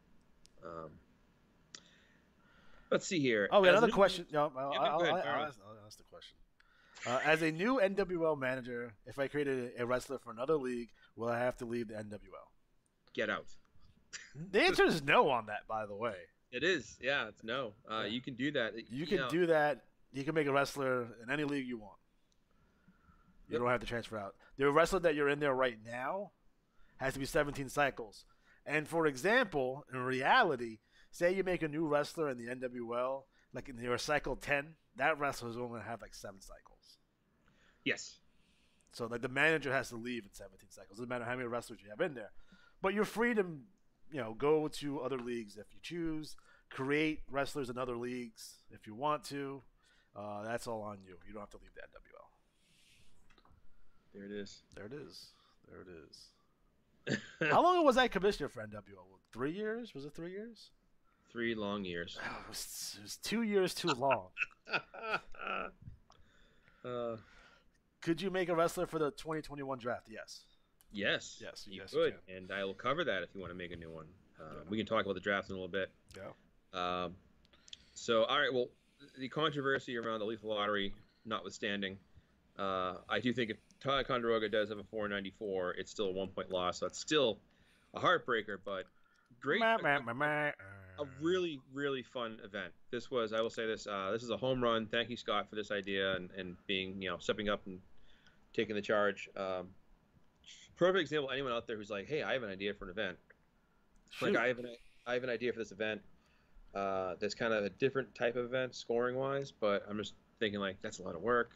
Let's see here. Oh, another question. No, I'll ask the question. As a new NWL manager, if I created a wrestler for another league, will I have to leave the NWL? Get out. The answer is no on that, by the way. It is. Yeah, it's no. You can do that. You can do that. You can make a wrestler in any league you want. You don't have to transfer out. The wrestler that you're in there right now has to be 17 cycles. And for example, in reality, say you make a new wrestler in the NWL, like in your cycle 10, that wrestler is only going to have like 7 cycles. Yes. So like the manager has to leave in 17 cycles. Doesn't matter how many wrestlers you have in there. But you're free to, go to other leagues if you choose, create wrestlers in other leagues if you want to. That's all on you. You don't have to leave the NWL. There it is. There it is. How long was I commissioner for NWL? 3 years? Was it 3 years? 3 long years. Oh, it was 2 years too long. Could you make a wrestler for the 2021 draft? Yes. Yes. Yes. You yes, could, you can. and I will cover that if you want to make a new one. We can talk about the draft in a little bit. Yeah. So, all right. Well, the controversy around the lethal lottery notwithstanding, I do think if Ticonderoga does have a 494, it's still a 1-point loss. So it's still a heartbreaker, but great. A really, really fun event. This was, I will say this, this is a home run. Thank you, Scott, for this idea and being, stepping up and taking the charge. Perfect example. Anyone out there who's like, hey, I have an idea for an event. Shoot. Like, I have an idea for this event. That's kind of a different type of event, scoring wise, but I'm just thinking like that's a lot of work,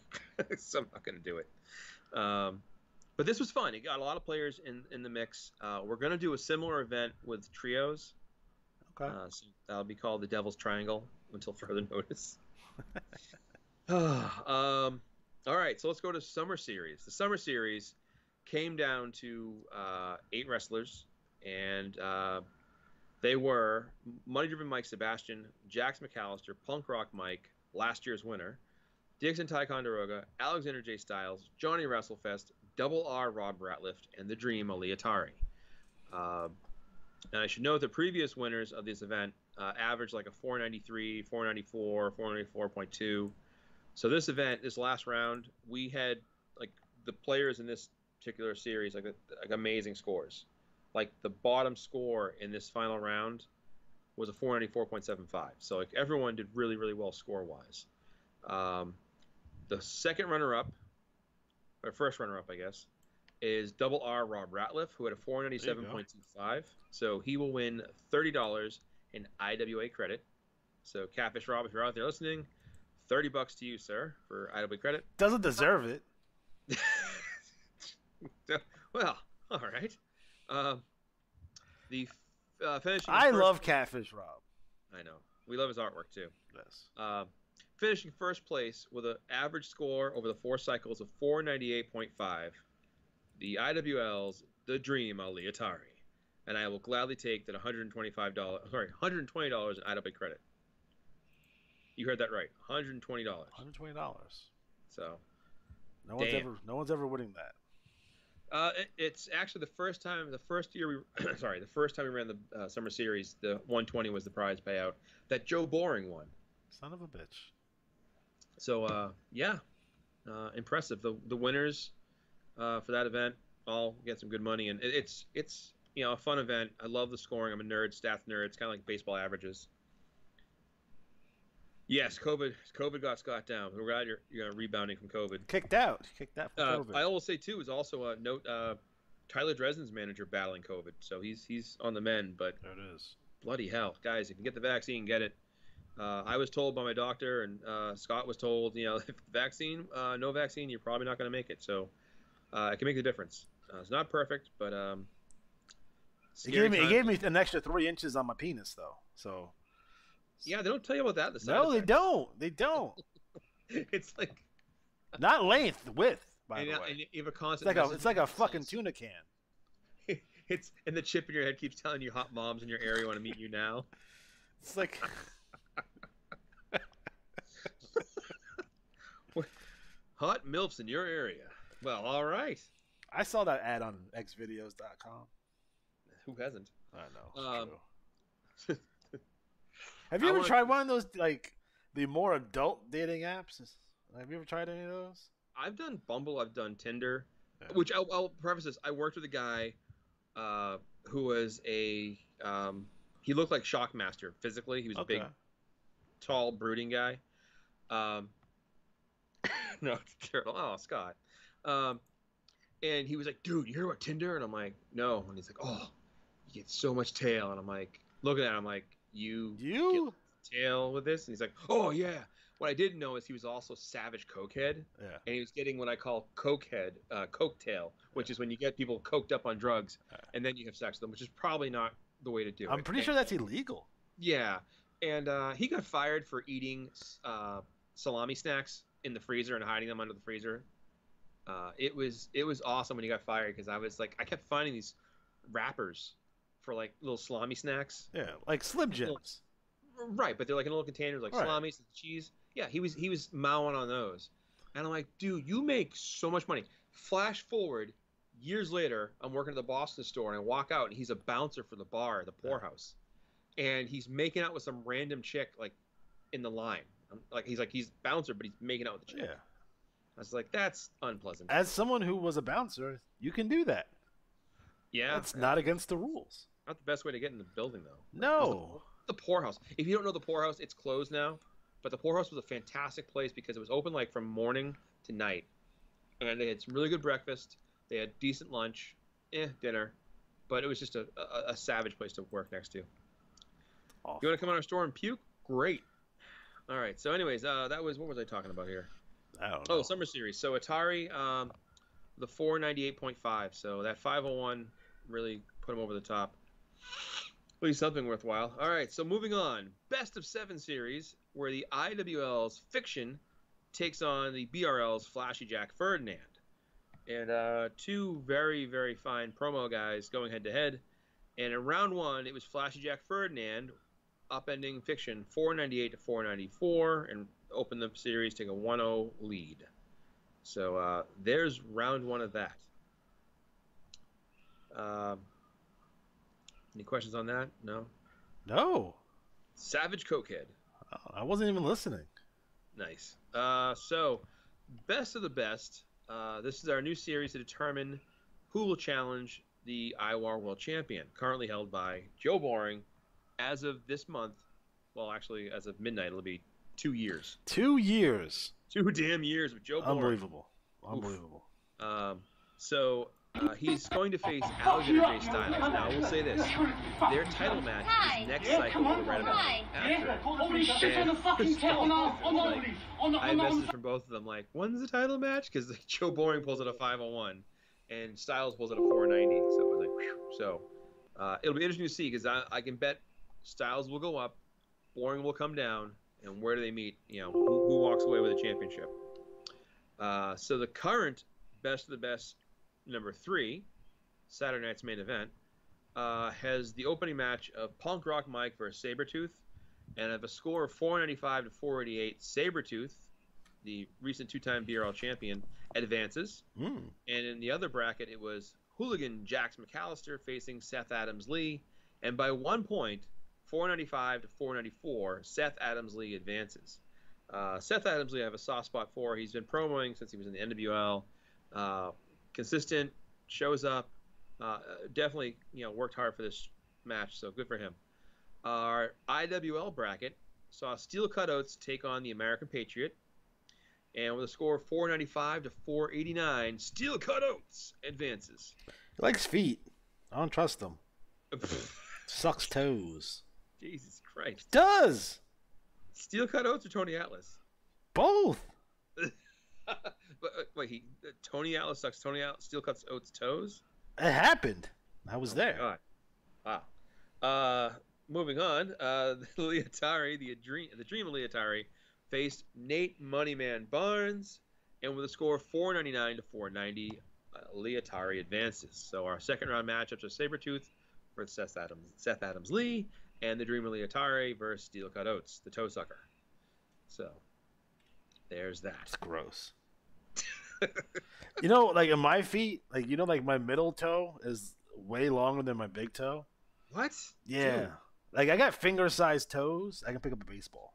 so I'm not going to do it. But this was fun. It got a lot of players in the mix. We're going to do a similar event with trios. Okay. So that'll be called the Devil's Triangle until further notice. All right, so let's go to Summer Series. The Summer Series came down to 8 wrestlers, and they were Money Driven Mike Sebastian, Jax McAllister, Punk Rock Mike, last year's winner, Dixon Ticonderoga, Alexander J. Styles, Johnny WrestleFest, Double R Rob Ratliff, and The Dream Ali Atari. And I should note the previous winners of this event averaged like a 493, 494, 494.2. So this event, this last round, we had like the players in this particular series like amazing scores. Like the bottom score in this final round was a 494.75. So like everyone did really, really well score-wise. The second runner-up, or first runner-up, I guess, is Double R Rob Ratliff, who had a 497.25. So he will win $30 in IWA credit. So Catfish Rob, if you're out there listening, $30 to you, sir, for IWA credit. Doesn't deserve it. Well, all right. The finishing. I love Catfish Rob. I know. We love his artwork too. Yes. Finishing first place with an average score over the 4 cycles of 498.5. The IWL's The Dream Ali Atari, and I will gladly take that $120 in IWA credit. You heard that right. $120. $120. So. No one's ever winning that. It's actually the first time we ran the Summer Series, the 120 was the prize payout that Joe Boring won. Son of a bitch. So impressive. The winners for that event all get some good money, and it's a fun event. I love the scoring. I'm a nerd, stats nerd. It's kind of like baseball averages. Yes, COVID got Scott down. We're glad you're rebounding from COVID. Kicked out from COVID. I will say too is also a note. Tyler Dresden's manager battling COVID, so he's on the mend. But there it is. Bloody hell, guys! If you get the vaccine, get it. I was told by my doctor, and Scott was told, if vaccine, no vaccine, you're probably not going to make it. So it can make a difference. It's not perfect, but it gave me an extra 3 inches on my penis, though. So yeah, they don't tell you about that. No, they don't. They don't. It's like not length, width. By the way, and you have a constant. It's like a fucking tuna can. And the chip in your head keeps telling you hot moms in your area want to meet you now. It's like hot MILFs in your area. Well, all right. I saw that ad on xvideos.com. Who hasn't? I know. Have you ever tried one of those, like, the more adult dating apps? Have you ever tried any of those? I've done Bumble. I've done Tinder. Yeah. Which I'll preface this. I worked with a guy who was he looked like Shockmaster physically. He was a big, tall, brooding guy. No, it's terrible. Oh, Scott. And he was like, dude, you hear about Tinder? And I'm like, no. And he's like, oh, you get so much tail. And I'm like, looking at him, I'm like, you get tail with this? And he's like, oh, yeah. What I didn't know is he was also savage cokehead. Yeah. And he was getting what I call cokehead, coke-tail, which is when you get people coked up on drugs and then you have sex with them, which is probably not the way to do it. I'm pretty sure that's illegal. Yeah. And he got fired for eating salami snacks in the freezer and hiding them under the freezer. It was awesome when he got fired because I kept finding these wrappers for like little salami snacks. Yeah, like Slim Jims. Right, but they're like in little containers like salamis and cheese. Yeah, he was mowing on those. And I'm like, dude, you make so much money. Flash forward, years later, I'm working at the Boston store and I walk out and he's a bouncer for the bar, the poorhouse. And he's making out with some random chick like in the line. He's bouncer, but he's making out with the chick. Yeah. I was like, that's unpleasant. As someone who was a bouncer, you can do that. Yeah. That's not against the rules. Not the best way to get in the building, though. No. The poorhouse. If you don't know the poorhouse, it's closed now. But the poorhouse was a fantastic place because it was open like from morning to night. And they had some really good breakfast. They had decent lunch, dinner. But it was just a savage place to work next to. Awesome. You want to come in our store and puke? Great. All right. So anyways, what was I talking about here? I don't know. Oh, Summer Series. So Atari, the 498.5. So that 501 really put them over the top. At least something worthwhile. All right, so moving on. Best of 7 series, where the IWL's Fiction takes on the BRL's Flashy Jack Ferdinand. And 2 very, very fine promo guys going head-to-head. And in round 1, it was Flashy Jack Ferdinand upending Fiction 498 to 494 and opened the series, take a 1-0 lead. So there's round 1 of that. Any questions on that? No? No. Savage Cokehead. I wasn't even listening. Nice. So, best of the best. This is our new series to determine who will challenge the IWAR World Champion, currently held by Joe Boring. As of this month, well, actually, as of midnight, it'll be 2 years. 2 years. 2 damn years with Joe Boring. Unbelievable. So he's going to face Alligator J Styles. Now, I will say this. Their title match is next cycle right about after. I messaged from both of them like, when's the title match? Because Joe Boring pulls at a 501 and Styles pulls at a 490. So it was like, whew. So it'll be interesting to see because I can bet Styles will go up, Boring will come down, and where do they meet? Who walks away with a championship? So the current best of the best number 3, Saturday night's main event, has the opening match of Punk Rock Mike versus Sabretooth, and of a score of 495 to 488, Sabretooth, the recent 2-time BRL champion, advances. And in the other bracket, it was Hooligan Jax McAllister facing Seth Adams Lee, and by 1 point, 495 to 494, Seth Adams Lee advances. Seth Adams Lee I have a soft spot for. He's been promoting since he was in the NWL. Consistent, shows up, definitely worked hard for this match, so good for him. Our IWL bracket saw Steel Cutouts take on the American Patriot, and with a score of 495 to 489, Steel Cutouts advances. He likes feet. I don't trust him. Sucks toes. Jesus Christ. He does. Steel cut oats or Tony Atlas? Both. But wait, Tony Atlas sucks Steel Cut Oats toes? It happened. I was there. Wow. Moving on. The Leotari, the Dream of Leotari, faced Nate Moneyman Barnes, and with a score of 499 to 490, Leotari advances. So our second round matchups are Sabretooth versus Seth Adams Lee, and the Dream of Leotari versus Steel Cut Oats, the toe sucker. So there's that. It's gross. You know, like in my feet, like, you know, like my middle toe is way longer than my big toe. What? Yeah. Dude. Like I got finger-sized toes. I can pick up a baseball.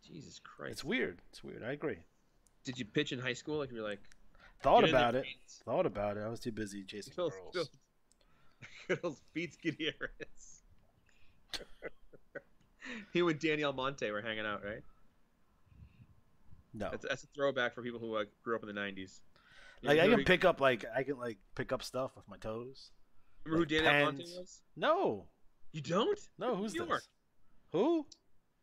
Jesus Christ. It's weird. It's weird. I agree. Did you pitch in high school? Like you were like... Thought about it. I was too busy chasing girls. Girls beats Gutierrez. He and Danielle Monte were hanging out, right? No. That's a throwback for people who grew up in the 90s. Like I can pick up stuff with my toes. Remember who Danielle Monte was? No. You don't? No, who's this? Who?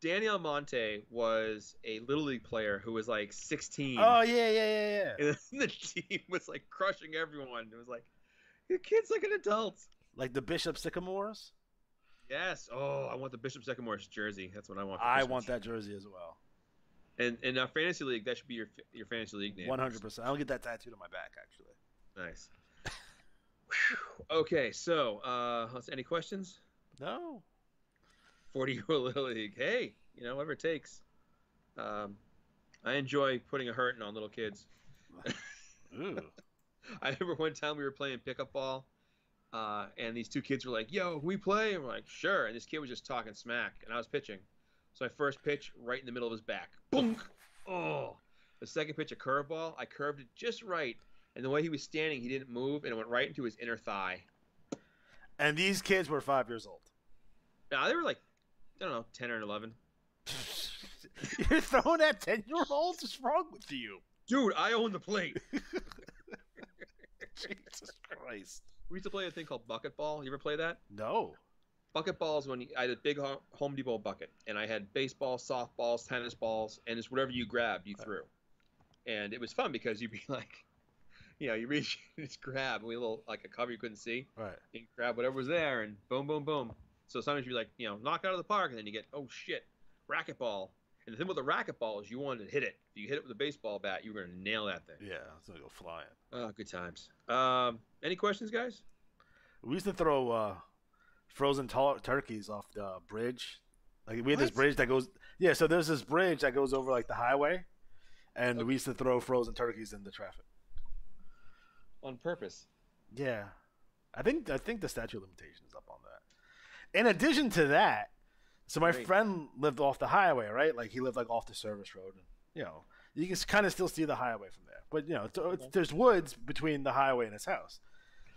Danielle Monte was a Little League player who was like 16. Oh, yeah. And the team was like crushing everyone. It was like, your kid's like an adult. Like the Bishop Sycamores? Yes. Oh, I want the Bishop Sycamores jersey. That's what I want. I want that jersey as well. And in our fantasy league, that should be your fantasy league name. 100%. I'll get that tattooed on my back, actually. Nice. Okay, so any questions? No. 40-year-old Little League. Hey, whatever it takes. I enjoy putting a hurting on little kids. Ooh. I remember one time we were playing pickup ball, and these two kids were like, "Yo, can we play?" And we're like, "Sure." And this kid was just talking smack, and I was pitching. So my first pitch, right in the middle of his back. Boom! Oh. The second pitch, a curveball. I curved it just right, and the way he was standing, he didn't move, and it went right into his inner thigh. And these kids were 5 years old. No, they were like, I don't know, 10 or 11. You're throwing at 10-year-olds? What's wrong with you? Dude, I own the plate. Jesus Christ. We used to play a thing called bucket ball. You ever play that? No. Bucket ball is when I had a big Home Depot bucket, and I had baseball, softballs, tennis balls, and just whatever you grabbed, you threw. And it was fun because you'd be like, you reach, just grab, and we had a little, like a cover you couldn't see. Right. You grab whatever was there, and boom, boom, boom. So sometimes you'd be like, knock out of the park, and then you get, oh shit, racquetball. And the thing with the racquetball is you wanted to hit it. If you hit it with a baseball bat, you were going to nail that thing. Yeah, it's going to go flying. Oh, good times. Any questions, guys? We used to throw frozen turkeys off the bridge. Like we had this bridge that goes, so there's this bridge that goes over like the highway, and we used to throw frozen turkeys in the traffic. On purpose. Yeah, I think the statute of limitations is up on that. In addition to that, so my friend lived off the highway, right? Like he lived like off the service road, and you can kind of still see the highway from there. But there's woods between the highway and his house.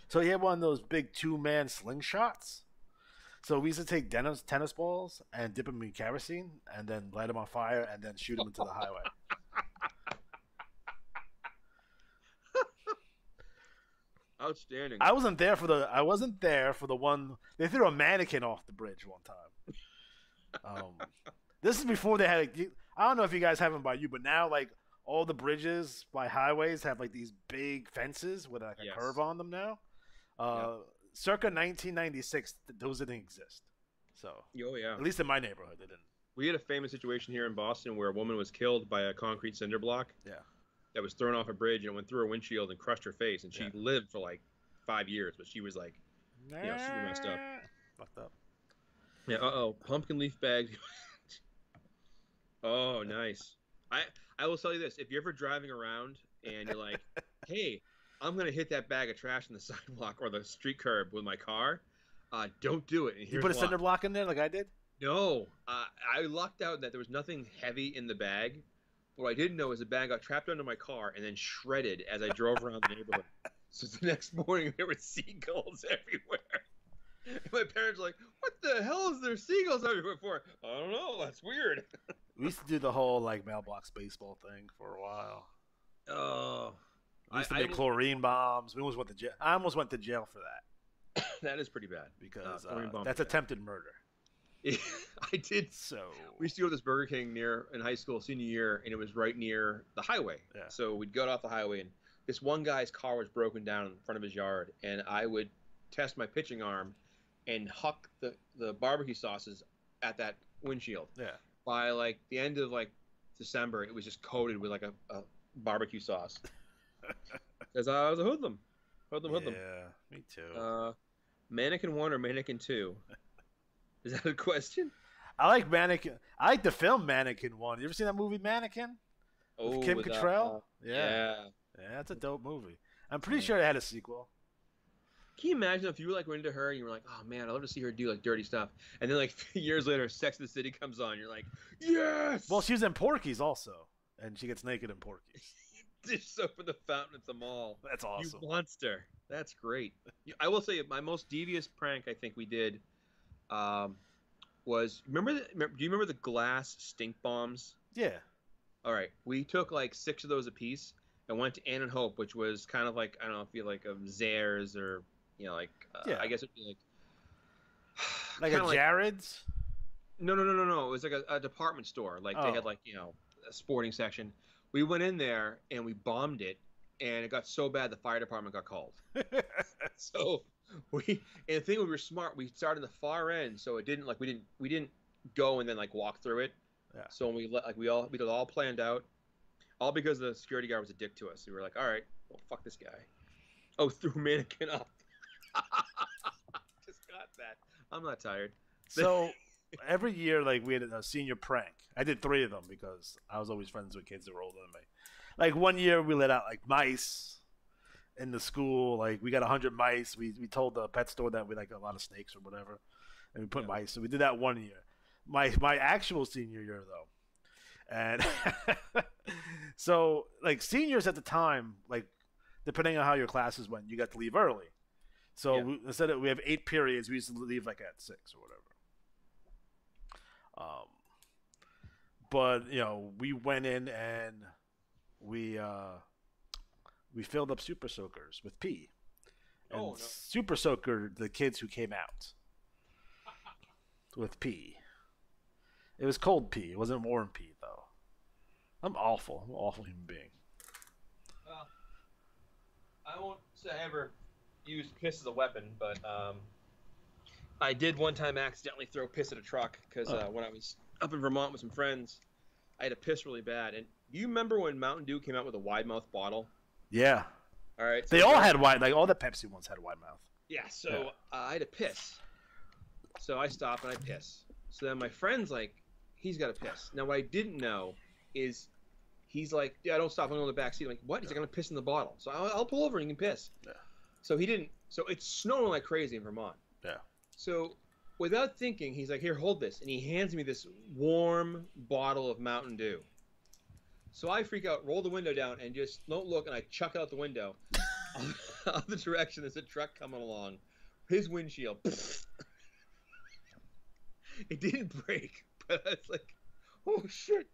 So he had one of those big 2-man slingshots. So we used to take tennis balls and dip them in kerosene and then light them on fire and then shoot them into the highway. Outstanding. I wasn't there for the one. They threw a mannequin off the bridge one time. This is before they had. I don't know if you guys have them by you, but now like all the bridges by highways have like these big fences with like a curve on them now. Circa 1996, those didn't exist. So, at least in my neighborhood, they didn't. We had a famous situation here in Boston where a woman was killed by a concrete cinder block. Yeah. That was thrown off a bridge and went through her windshield and crushed her face. And she lived for like 5 years, but she was like, super messed up. Fucked up. Yeah. Pumpkin leaf bag. Oh, nice. I will tell you this: if you're ever driving around and you're like, hey, I'm going to hit that bag of trash on the sidewalk or the street curb with my car, don't do it. You put a cinder block in there like I did? No. I lucked out that there was nothing heavy in the bag. What I didn't know is the bag got trapped under my car and then shredded as I drove around the neighborhood. So the next morning, there were seagulls everywhere. And my parents were like, what the hell is there seagulls everywhere for? I don't know. That's weird. We used to do the whole like mailbox baseball thing for a while. Oh. We used to make chlorine bombs. We almost went to jail. I almost went to jail for that. That is pretty bad because that's attempted murder. I did. So we used to go to this Burger King in high school, senior year, and it was right near the highway. Yeah. So we'd go off the highway, and this one guy's car was broken down in front of his yard, and I would test my pitching arm and huck the barbecue sauces at that windshield. Yeah. By like the end of like December, it was just coated with like a barbecue sauce. Because I was a hoodlum. Hoodlum. Yeah, me too. Mannequin 1 or Mannequin 2? Is that a question? I like Mannequin. I like the film Mannequin 1. You ever seen that movie Mannequin? With Kim Cattrall? Yeah, that's a dope movie. I'm pretty sure it had a sequel. Can you imagine if you were like into her and you were like, oh man, I'd love to see her do like dirty stuff, and then like years later, Sex and the City comes on, you're like, yes. Well, she was in Porky's also, and she gets naked in Porky's. Dish soap in the fountain at the mall. That's awesome. You monster. That's great. I will say my most devious prank I think we did was do you remember the glass stink bombs? Yeah. All right. We took like 6 of those apiece and went to Ann and Hope, which was kind of like, I don't know if you like Zayre's or like I guess it'd be like a Jared's. No. It was like a department store. Like they had like a sporting section. We went in there and we bombed it, and it got so bad the fire department got called. So and the thing, we were smart. We started in the far end, so it didn't like we didn't go and then like walk through it. Yeah. So we did it all planned out, all because the security guard was a dick to us. We were like, all right, well, fuck this guy. Oh, threw Mannequin up. Just got that. I'm not tired. So every year, like, we had a senior prank. I did 3 of them because I was always friends with kids that were older than me. Like, one year we let out like mice in the school. Like, we got 100 mice. We told the pet store that we like a lot of snakes or whatever, and we put mice. So we did that one year. My actual senior year though, and so like seniors at the time, like depending on how your classes went, you got to leave early. So instead of we have 8 periods, we used to leave like at 6 or whatever. But we went in and we filled up super soakers with pee, and super soaker the kids who came out with pee. It was cold pee. It wasn't warm pee though. I'm awful. I'm an awful human being. Well, I won't say I ever used piss as a weapon, but I did one time accidentally throw piss at a truck because when I was up in Vermont with some friends, I had to piss really bad. And do you remember when Mountain Dew came out with a wide mouth bottle? Yeah. All right. So they all had wide, like all the Pepsi ones had wide mouth. Yeah. So I had to piss. So I stop and I piss. So then my friend's like, he's got to piss. Now what I didn't know is he's like, yeah, don't stop. I'm on the back seat. I'm like, what? He's like, I'm gonna piss in the bottle. So I'll pull over and you can piss. Yeah. So he didn't. So it's snowing like crazy in Vermont. Yeah. So without thinking, he's like, here, hold this. And he hands me this warm bottle of Mountain Dew. So I freak out, roll the window down, and just don't look, and I chuck it out the window. Other direction, there's a truck coming along. His windshield. It didn't break, but I was like, oh, shit.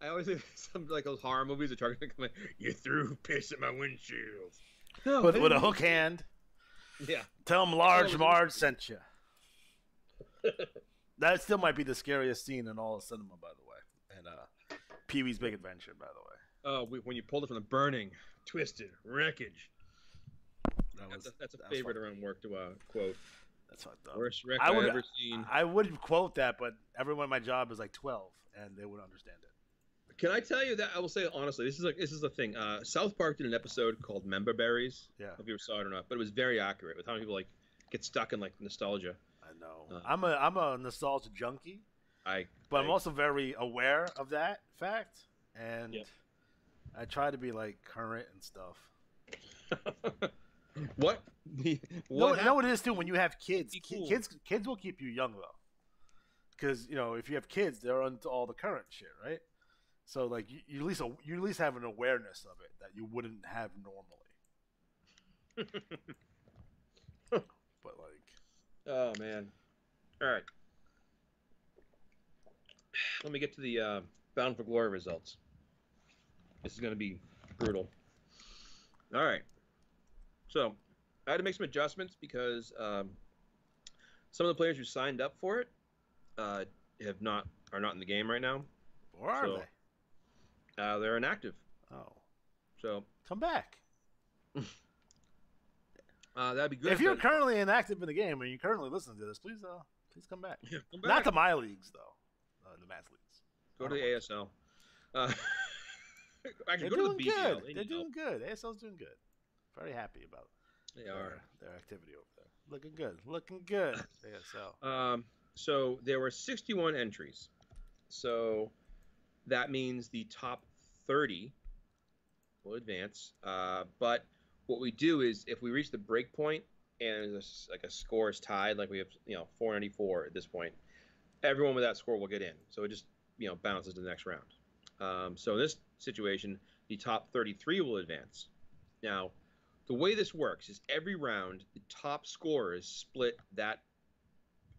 I always think some like those horror movies, the truck's going to come in, you threw piss at my windshield. No, with a hook hand. Yeah. Tell him Large Marge sent you. That still might be the scariest scene in all of cinema, by the way. And Pee-wee's Big Adventure, by the way. Oh, when you pulled it from the burning, twisted wreckage. That's a favorite around work to quote. That's fucked up. Worst wreck I've ever seen. I would quote that, but everyone in my job is like 12, and they wouldn't understand it. Can I tell you that? I will say honestly, this is the thing. South Park did an episode called Member Berries. Yeah. I don't know if you ever saw it or not, but it was very accurate with how people like get stuck in like nostalgia. I know. I'm a nostalgia junkie. I'm also very aware of that fact, and I try to be like current and stuff. What? No, it is too. When you have kids, cool. kids will keep you young though, because if you have kids, they're into all the current shit, right? So like you at least have an awareness of it that you wouldn't have normally. But like, oh man, all right. Let me get to the Bound for Glory results. This is going to be brutal. All right. So I had to make some adjustments because some of the players who signed up for it are not in the game right now. Where are they? They're inactive. Oh. So come back. That'd be good. If you're currently inactive in the game and you're currently listening to this, please come back. Yeah, come back. Not to my leagues though. The mass leagues. Go to the ASL. Actually, go to the BGL. They're doing good. ASL's doing good. Very happy about their activity over there. Looking good. ASL. So there were 61 entries. So that means the top 30 will advance. But what we do is if we reach the break point and like a score is tied, like we have 494 at this point, everyone with that score will get in. So it just bounces to the next round. So in this situation, the top 33 will advance. Now, the way this works is every round, the top scorers split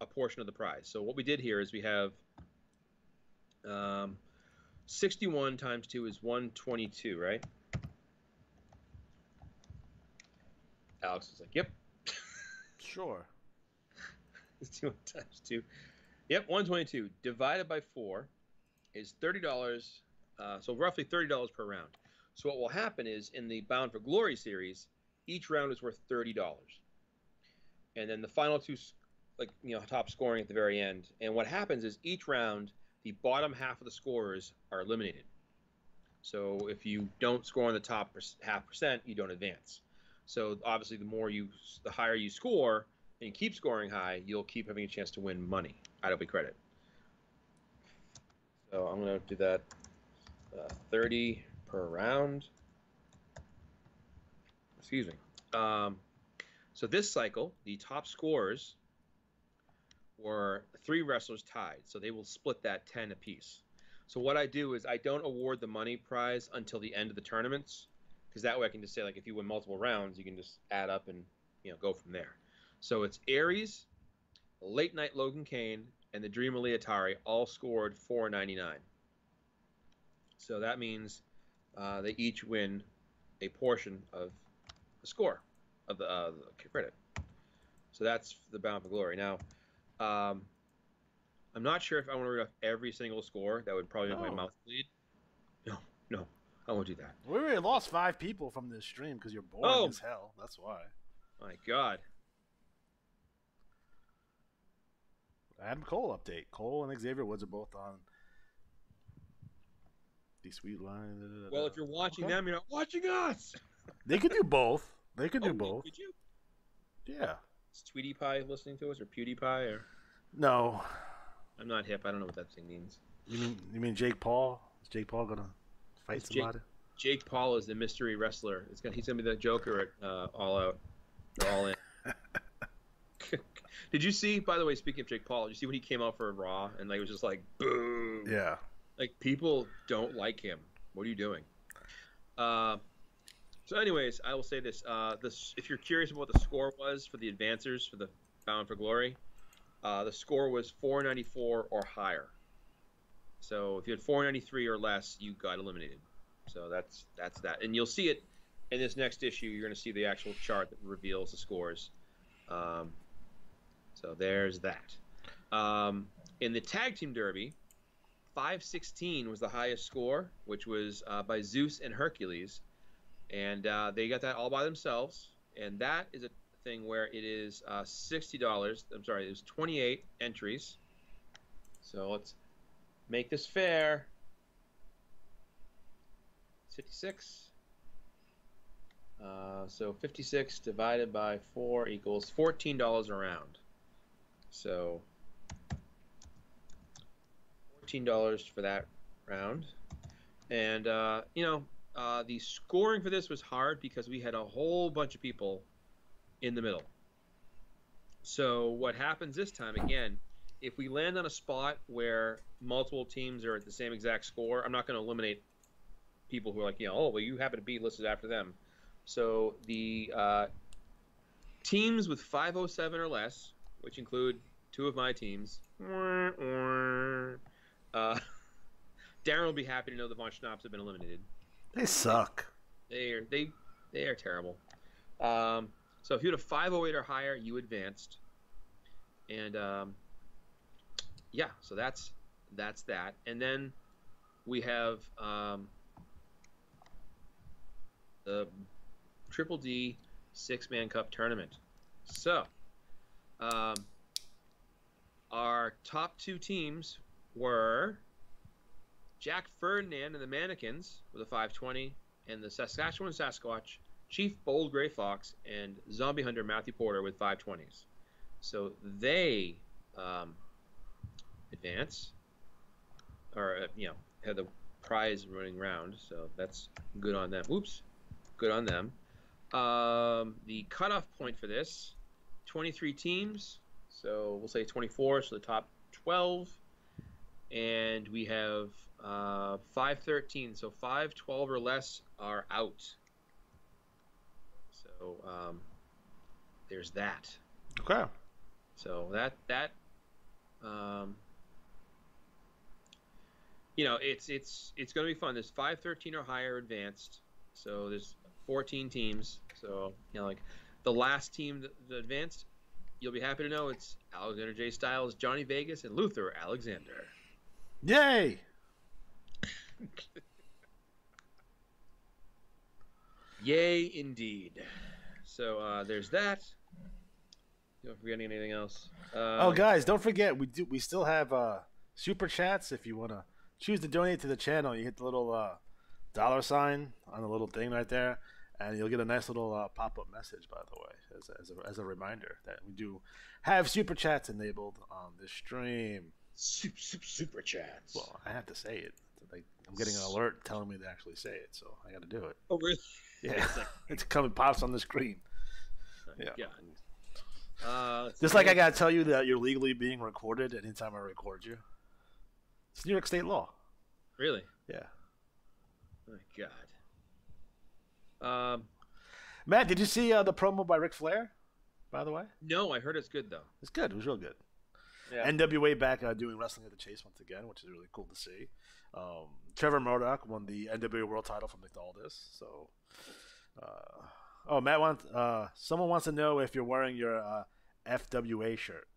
a portion of the prize. So what we did here is we have 61 times 2 is 122, right? Alex is like, yep. Sure. 61 times 2. Yep, 122 divided by 4 is $30. So roughly $30 per round. So what will happen is in the Bound for Glory series, each round is worth $30. And then the final two, top scoring at the very end. And what happens is each round, the bottom half of the scorers are eliminated. So if you don't score on the top half percent, you don't advance. So obviously, the higher you score and you keep scoring high, you'll keep having a chance to win money, IWA credit. So I'm going to do that 30 per round. Excuse me. So this cycle, the top scorers were 3 wrestlers tied. So they will split that 10 apiece. So what I do is I don't award the money prize until the end of the tournaments, because that way I can just say, like, if you win multiple rounds, you can just add up and go from there. So it's Aries, Late Night Logan Kane, and the Dream Atari all scored $4.99. So that means they each win a portion of the score of the credit. So that's the Bound for Glory. Now, I'm not sure if I want to read off every single score. That would probably make my mouth bleed. No, I won't do that. We already lost 5 people from this stream because you're boring as hell. That's why. My God. Adam Cole update. Cole and Xavier Woods are both on the sweet line. Well, if you're watching them, you're not watching us. They could do both. They could do both. Could you? Yeah. Is Tweety Pie listening to us, or PewDiePie, or? No. I'm not hip. I don't know what that thing means. You mean Jake Paul? Is Jake Paul gonna fight somebody? Jake Paul is the mystery wrestler. He's gonna be the Joker at All Out. Or All In. Did you see? By the way, speaking of Jake Paul, did you see when he came out for Raw and it was just like boom? Yeah. Like, people don't like him. What are you doing? So, anyways, I will say this: if you're curious about what the score was for the advancers for the Bound for Glory, the score was 494 or higher. So if you had 493 or less, you got eliminated. So that's that, and you'll see it in this next issue. You're going to see the actual chart that reveals the scores. So there's that. In the Tag Team Derby, 516 was the highest score, which was by Zeus and Hercules, and they got that all by themselves. And that is a thing where it is $60. I'm sorry, there's 28 entries. So let's make this fair. 56. So 56 divided by 4 equals $14 a round. So $14 for that round. And, the scoring for this was hard because we had a whole bunch of people in the middle. So what happens this time, again, if we land on a spot where multiple teams are at the same exact score, I'm not going to eliminate people who are like, you happen to be listed after them. So the teams with 507 or less, which include 2 of my teams, Darren will be happy to know the Von Schnapps have been eliminated. They suck. They They are terrible. So if you had a 508 or higher, you advanced. And yeah, so that's that. And then we have the Triple D 6-man cup tournament. So our top 2 teams were Jack Ferdinand and the Mannequins with a 520, and the Saskatchewan Sasquatch, Chief Bold Gray Fox, and Zombie Hunter Matthew Porter with 520s. So they advance, or had the prize running round. So that's good on them. Oops, good on them. The cutoff point for this, 23 teams. So we'll say 24. So the top 12, and we have 513. So 512 or less are out. So there's that. Okay. So that it's going to be fun. There's 513 or higher advanced. So there's 14 teams. So like the last team that advanced, you'll be happy to know it's Alexander J. Styles, Johnny Vegas, and Luther Alexander. Yay! Yay, indeed. So there's that. Don't forget anything else. Oh, guys, don't forget we still have super chats. If you want to choose to donate to the channel, you hit the little $sign on the little thing right there, and you'll get a nice little pop-up message. By the way, as a reminder that we do have super chats enabled on this stream. Super chats. Well, I have to say it. Like, I'm getting an alert telling me to actually say it, so I got to do it. Oh, really? Yeah, it's coming pops on the screen. Yeah. Just like I gotta tell you that you're legally being recorded anytime I record you. It's New York State law. Really? Yeah. Oh my God. Matt, did you see the promo by Ric Flair? By the way. No, I heard it's good though. It's good. It was real good. Yeah. NWA back doing Wrestling at the Chase once again, which is really cool to see. Trevor Murdoch won the NWA World Title from McAldis. So. Matt wants. Someone wants to know if you're wearing your FWA shirt.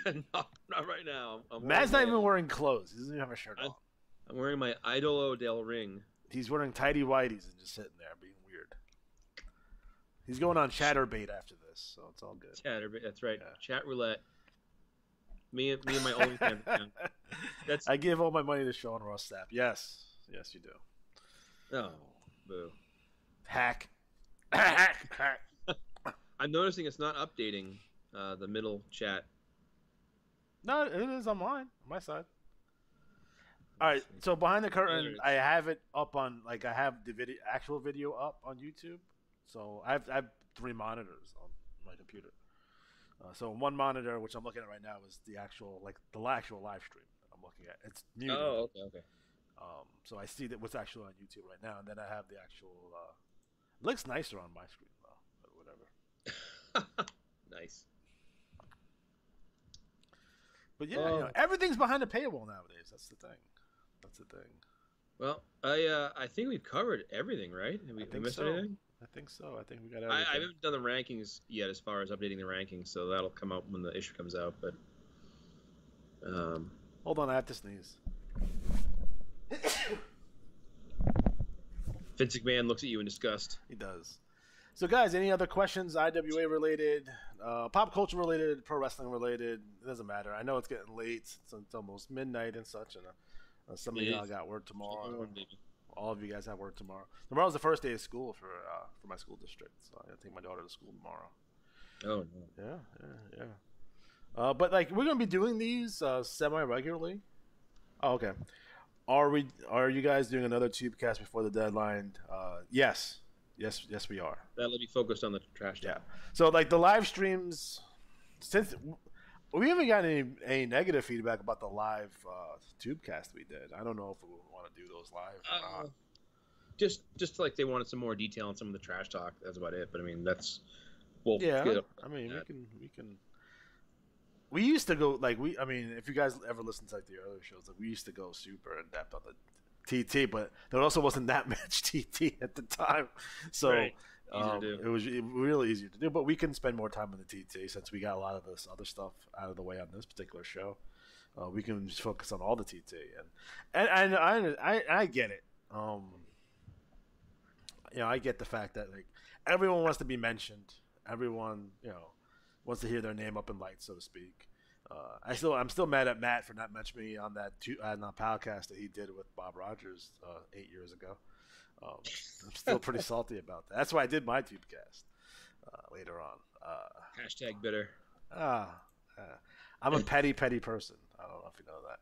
Not right now. Matt's not even wearing clothes. He doesn't even have a shirt on. I'm wearing my Idolo del Ring. He's wearing tidy whities and just sitting there being weird. He's going on Chatterbait after this, so it's all good. Chatterbait, that's right. Yeah. Chat roulette. Me and my OnlyFans account. I give all my money to Sean Ross Sapp. Yes, you do. Oh, boo. Hack. I'm noticing it's not updating the middle chat. No, it is on mine, on my side. All right, so behind the curtain, I have it up on, like, I have the actual video up on YouTube. So I have 3 monitors on my computer. So one monitor, which I'm looking at right now, is the actual live stream that I'm looking at. It's muted. Oh, okay. So I see that what's actually on YouTube right now, and then I have the actual. It looks nicer on my screen though, but whatever. Nice. But yeah, everything's behind a paywall nowadays. That's the thing. Well, I think we've covered everything, right? Have we missed anything? I think so. I think we got everything. I haven't done the rankings yet as far as updating the rankings, so that'll come out when the issue comes out. But hold on, I have to sneeze. Vince McMahon looks at you in disgust. He does. So, guys, any other questions? IWA related, pop culture related, pro wrestling related? It doesn't matter. I know it's getting late. It's almost midnight and such, and some of y'all got work tomorrow. All of you guys have work tomorrow. Tomorrow's the first day of school for my school district, so I gotta take my daughter to school tomorrow. Oh no. Yeah. But like we're gonna be doing these semi-regularly. Oh, okay. Are you guys doing another Tubecast before the deadline? Yes, we are. That'll be focused on the trash talk. Yeah. So like the live streams, since we haven't gotten any negative feedback about the live Tubecast we did. I don't know if we want to do those live or not. Just like they wanted some more detail on some of the trash talk. That's about it. But I mean, that's I mean, we can. We used to go if you guys ever listen to like the earlier shows, like we used to go super in depth on TT, but there also wasn't that much TT at the time, so right. It was really easy to do. But we can spend more time on the TT since we got a lot of this other stuff out of the way on this particular show. We can just focus on all the TT, and I get it. I get the fact that like everyone wants to be mentioned. Everyone wants to hear their name up in lights, so to speak. I'm still mad at Matt for not mentioning me on that podcast that he did with Bob Rogers 8 years ago. I'm still pretty salty about that. That's why I did my Tubecast later on. Hashtag bitter. I'm a petty person. I don't know if you know that.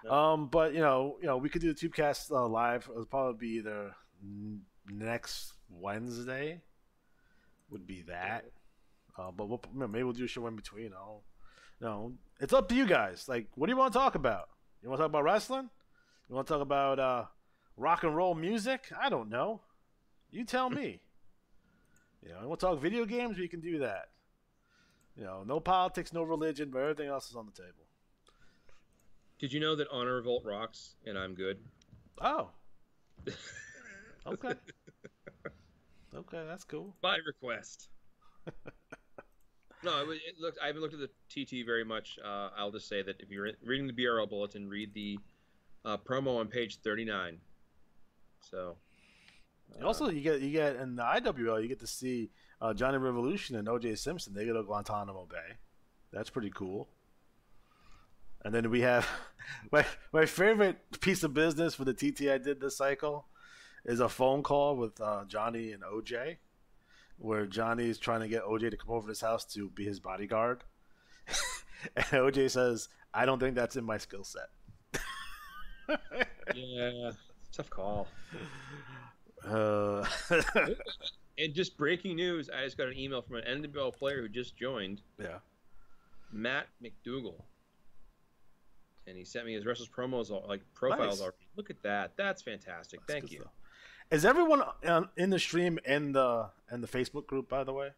No. But we could do the Tubecast live. It'll probably be either next Wednesday. Would be that. But maybe we'll do a show in between. It's up to you guys. Like, what do you want to talk about? You want to talk about wrestling? You want to talk about rock and roll music? I don't know. You tell me. You want to talk video games? We can do that. No politics, no religion, but everything else is on the table. Did you know that Honor Revolt rocks and I'm good? Oh. Okay. Okay, that's cool. By request. No, I haven't looked at the TT very much. I'll just say that if you're reading the BRL bulletin, read the promo on page 39. So. Also, you get in the IWL, you get to see Johnny Revolution and O.J. Simpson. They go to Guantanamo Bay. That's pretty cool. And then we have my favorite piece of business for the TT I did this cycle is a phone call with Johnny and OJ, where Johnny is trying to get OJ to come over to his house to be his bodyguard. And OJ says, I don't think that's in my skill set. Yeah, tough call. And just breaking news, I just got an email from an NWL player who just joined. Yeah. Matt McDougal. And he sent me his wrestlers promos, profiles already. Look at that. That's fantastic. Thank you. Stuff. Is everyone in the stream and the Facebook group, by the way?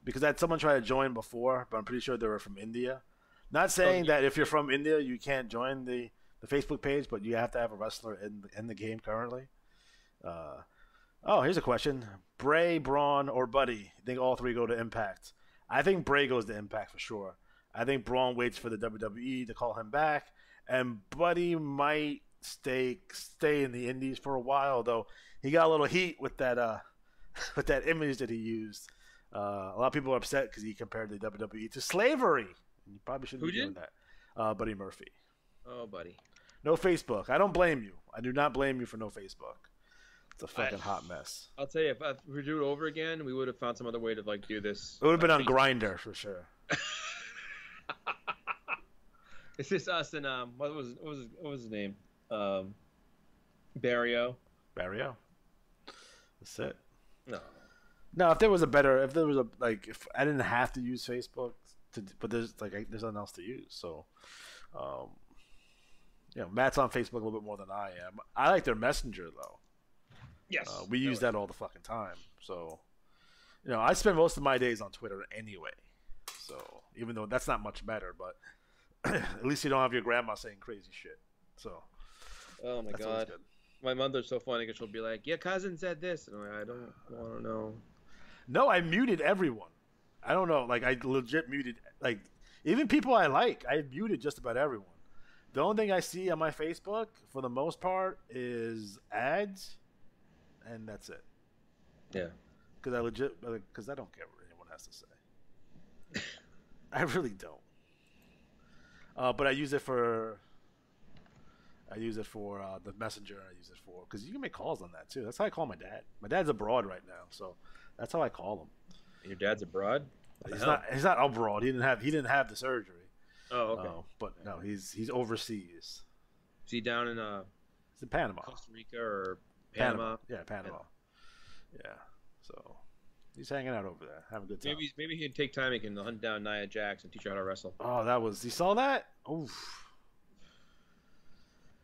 Because I had someone try to join before, but I'm pretty sure they were from India. Not saying that if you're from India, you can't join the Facebook page, but you have to have a wrestler in the game currently. Here's a question. Bray, Braun, or Buddy? I think all three go to Impact. I think Bray goes to Impact for sure. I think Braun waits for the WWE to call him back, and Buddy might stay in the Indies for a while, though he got a little heat with that image that he used. A lot of people are upset because he compared the WWE to slavery. You probably shouldn't be doing that. Buddy Murphy. Oh, Buddy. No Facebook. I don't blame you. I do not blame you for no Facebook. It's a fucking hot mess. I'll tell you, if we do it over again, we would have found some other way to do this. It would have been on Grindr for sure. It's just us and what was his name? Barrio. Barrio. That's it. No. If I didn't have to use Facebook, but there's nothing else to use. So, Matt's on Facebook a little bit more than I am. I like their Messenger though. Yes. We use that all the fucking time. So, I spend most of my days on Twitter anyway. So, even though that's not much better, but at least you don't have your grandma saying crazy shit. So. Oh my God. My mother's so funny because she'll be like, "Your cousin said this," and I'm like, I don't want to know. No, I muted everyone. I don't know. I legit muted. Even people I like, I muted just about everyone. The only thing I see on my Facebook, for the most part, is ads, and that's it. Yeah. Because I don't care what anyone has to say. I really don't. But I use it for the Messenger. I use it for because you can make calls on that too. That's how I call my dad. My dad's abroad right now, so that's how I call him. Your dad's abroad? He's not abroad. He didn't have the surgery. Oh, okay. But no, he's overseas. Is he down in He's in Panama, Costa Rica, or Panama? Yeah, Panama. Yeah. So he's hanging out over there, having a good time. Maybe he can take time. He can hunt down Nia Jax and teach her how to wrestle. Oh, you saw that? Oof.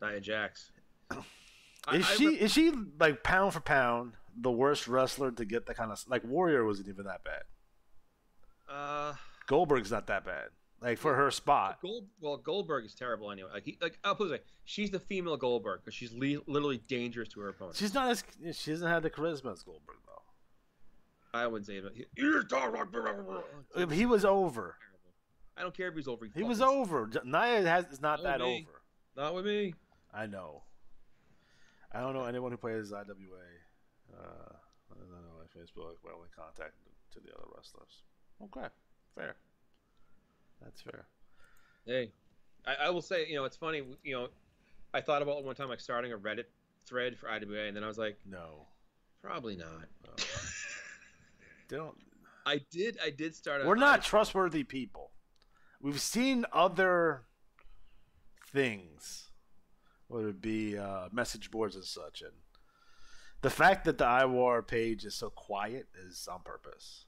Nia Jax. Is she pound for pound the worst wrestler to get that kind of Warrior wasn't even that bad. Goldberg's not that bad. like for her spot. Goldberg is terrible anyway. I'll put it this way: she's the female Goldberg because she's literally dangerous to her opponent. She doesn't have the charisma as Goldberg though. I wouldn't say it. He was over. I don't care if he's over. He was over. Nia is not that over. Not with me. I know. I don't know anyone who plays IWA. I don't know my Facebook. My only contact to the other wrestlers. Okay, fair. That's fair. Hey, I will say, it's funny. I thought about one time like starting a Reddit thread for IWA, and then I was like, no, probably not. No. Don't. I did start. We're not trustworthy people. We've seen other things, whether it be message boards and such, and the fact that the IWAR page is so quiet is on purpose.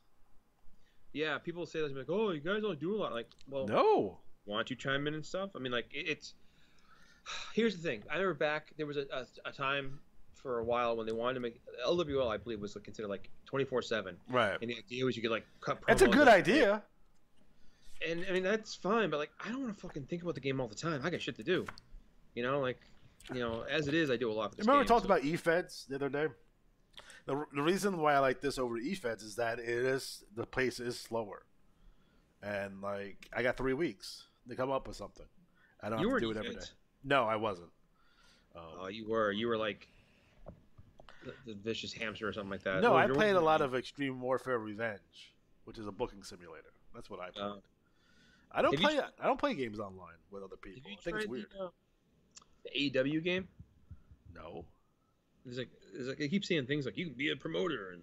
Yeah, people say this like, "Oh, you guys don't do a lot." Like, well, no. Why don't you chime in and stuff? I mean, like, it's. Here's the thing. I remember back there was a time for a while when they wanted to make LWL, I believe, was considered like 24/7. Right. And the idea was you could like cut promos. That's a good idea. And I mean that's fine, but like I don't want to fucking think about the game all the time. I got shit to do. As it is, I do a lot for this Remember game, we talked about eFeds the other day? The reason why I like this over eFeds is that the pace is slower. And like I got 3 weeks to come up with something. I don't have to do it every day. No, I wasn't. You were like the vicious hamster or something like that. No, I played a lot of Extreme Warfare Revenge, which is a booking simulator. That's what I played. I don't play games online with other people. I think it's weird. The AEW game? No. It's like I keep seeing things like you can be a promoter and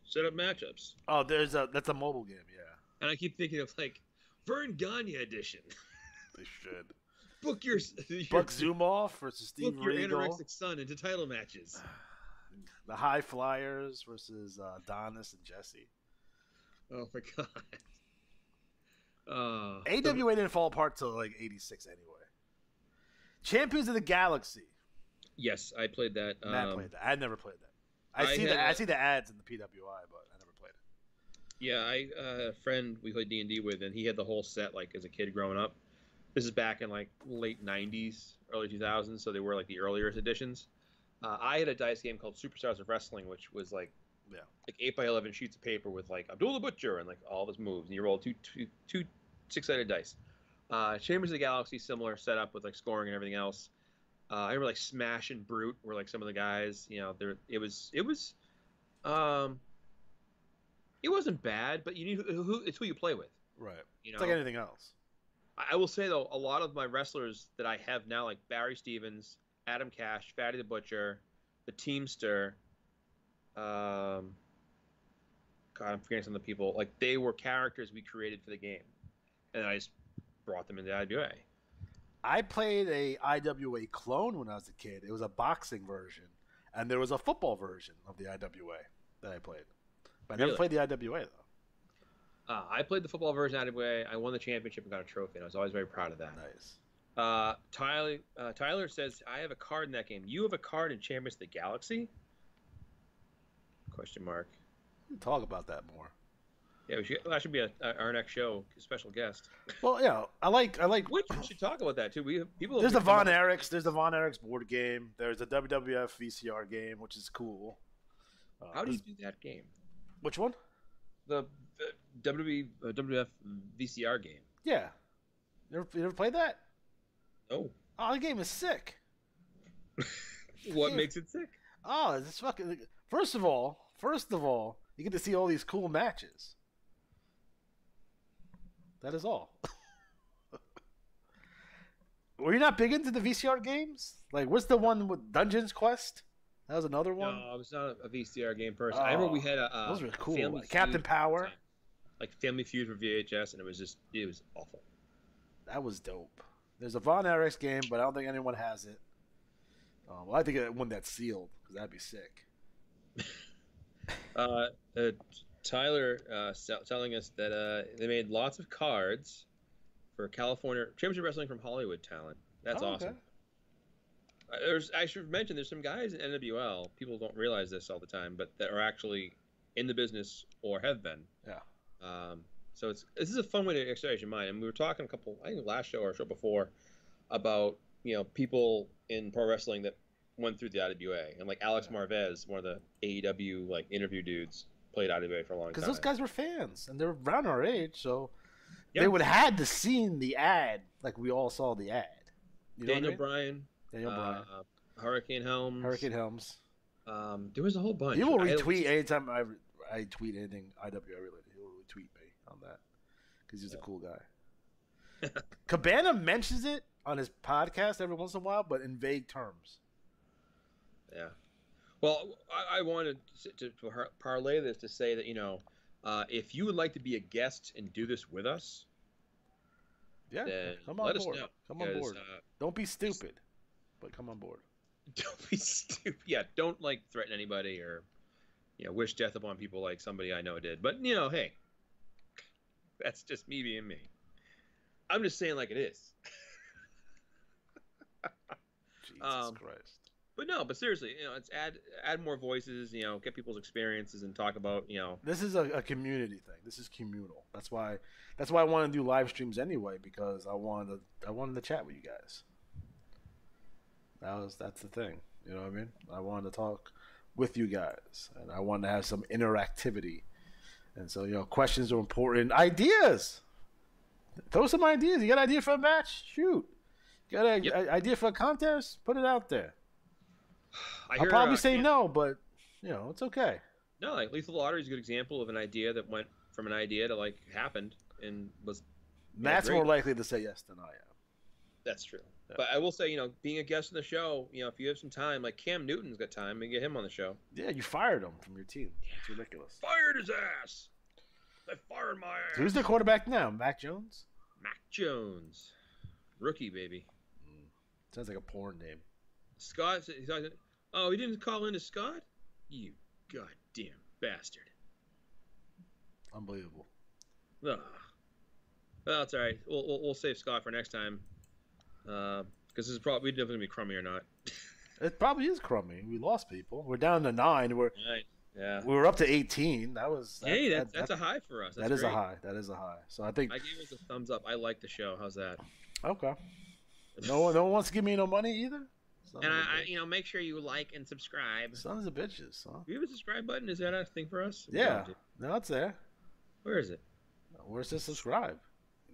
set up matchups. Oh, that's a mobile game, yeah. And I keep thinking of like Vern Gagne edition. They should. Book your Buck Zumoff versus Steve Regal. Your anorexic son into title matches. The High Flyers versus Adonis and Jesse. Oh my god. AWA didn't fall apart till like 86 anyway. Champions of the Galaxy. Yes, I played that. Matt played that. I never played that. I see the ads in the PWI, but I never played it. Yeah, I a friend we played D&D with, and he had the whole set like as a kid growing up. This is back in like late 90s, early 2000s, so they were like the earlier editions. I had a dice game called Superstars of Wrestling, which was like 8x11 sheets of paper with like Abdul the Butcher and like all of his moves, and you roll two 6-sided dice. Chambers of the Galaxy, similar setup with like scoring and everything else. I remember like Smash and Brute were like some of the guys. It wasn't bad, but you need it's who you play with. Right. It's like anything else. I will say though, a lot of my wrestlers that I have now, like Barry Stevens, Adam Cash, Fatty the Butcher, the Teamster. God, I'm forgetting some of the people. Like they were characters we created for the game, and I just brought them into IWA. I played a IWA clone when I was a kid. It was a boxing version, and there was a football version of the IWA that I played. But I never played the IWA though. I played the football version of IWA. I won the championship and got a trophy, and I was always very proud of that. Nice. Tyler says, I have a card in that game. You have a card in Champions of the Galaxy? Question mark. We'll talk about that more. Yeah, that should be our next show, special guest. Well, yeah, I like. We should talk about that too. There's the Von Erichs. There's the Von Erichs board game. There's the WWF VCR game, which is cool. How do you do that game? Which one? The WWF VCR game. Yeah. You ever played that? No. Oh, the game is sick. What makes it sick? Oh, it's fucking. First of all, you get to see all these cool matches. That is all. Were you not big into the VCR games? Like, what's the one with Dungeons Quest? That was another one. No, I was not a VCR game person. I remember we had those were cool. Captain Power, like Family Feud for VHS, and it was awful. That was dope. There's a Von Erichs game, but I don't think anyone has it. Well, I think one that's sealed because that'd be sick. Tyler telling us that they made lots of cards for California Championship Wrestling from Hollywood talent. That's awesome. Okay. I should mention there's some guys in NWL. People don't realize this all the time, but that are actually in the business or have been. Yeah. So this is a fun way to exercise your mind. And we were talking I think last show or show before, about people in pro wrestling that went through the IWA, and like Alex Marvez, one of the AEW like interview dudes, played IWA for a long time. Because those guys were fans, and they're around our age, so they would have had to seen the ad, like we all saw the ad. Daniel Bryan, Hurricane Helms. There was a whole bunch. He will retweet anytime I tweet anything IWA related. He will retweet me on that because he's a cool guy. Cabana mentions it on his podcast every once in a while, but in vague terms. Yeah. Well, I wanted to parlay this to say that, if you would like to be a guest and do this with us, then come on let board. us know. Come on board. Don't be stupid, but come on board. Don't be stupid. Yeah, don't threaten anybody or wish death upon people like somebody I know did. But hey, that's just me being me. I'm just saying like it is. Jesus Christ. But seriously, it's add more voices, get people's experiences and talk about, This is a community thing. This is communal. That's why I want to do live streams anyway, because I wanted to chat with you guys. That's the thing. You know what I mean? I wanted to talk with you guys, and I wanted to have some interactivity. And so, questions are important. Ideas. Throw some ideas. You got an idea for a match? Shoot. You got an idea for a contest? Put it out there. I'll probably say no, but it's okay. No, like Lethal Lottery is a good example of an idea that went from an idea to happened and was. Matt's more likely to say yes than I am. That's true. Yeah. But I will say, being a guest on the show, if you have some time, like Cam Newton's got time, and get him on the show. Yeah, you fired him from your team. It's ridiculous. Fired his ass. They fired my ass. Who's their quarterback now? Mac Jones? Mac Jones. Rookie, baby. Sounds like a porn name. Scott, oh, he didn't call in to Scott? You goddamn bastard. Unbelievable. Ugh. Well, it's all right. We'll save Scott for next time. Because this is probably definitely going to be crummy or not. It probably is crummy. We lost people. We're down to 9. Yeah. We were up to 18. That's a high for us. That is a high. That is a high. So I think I gave us a thumbs up. I like the show. How's that? Okay. No one wants to give me no money either. And I make sure you like and subscribe. Sons of bitches, huh? Do you have a subscribe button? Is that a thing for us? Yeah. No, it's there. Where is it? Where's the subscribe?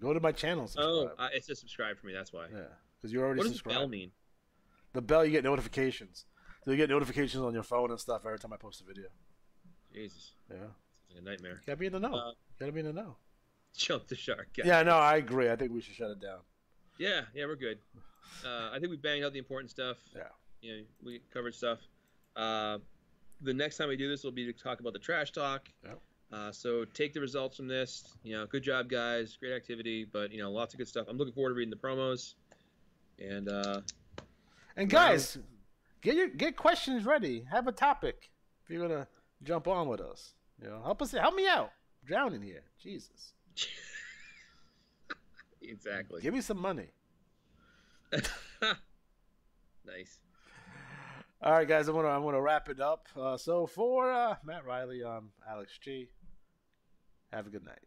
Go to my channel. Subscribe. Oh, it's a subscribe for me. That's why. Yeah, because you're already subscribed. What does the bell mean? The bell, you get notifications. So you get notifications on your phone and stuff every time I post a video. Jesus. Yeah. It's like a nightmare. You gotta be in the know. Gotta be in the know. Jump the shark. Yeah, no, I agree. I think we should shut it down. Yeah, we're good. I think we banged out the important stuff. Yeah. We covered stuff. The next time we do this will be to talk about the trash talk. Yep. So take the results from this. Good job, guys. Great activity, but lots of good stuff. I'm looking forward to reading the promos. And guys, get questions ready. Have a topic if you're gonna jump on with us. Help me out. I'm drowning here. Jesus. Exactly. Give me some money. Nice. All right, guys. I'm gonna wrap it up. So for Matt Riley, Alex G. Have a good night.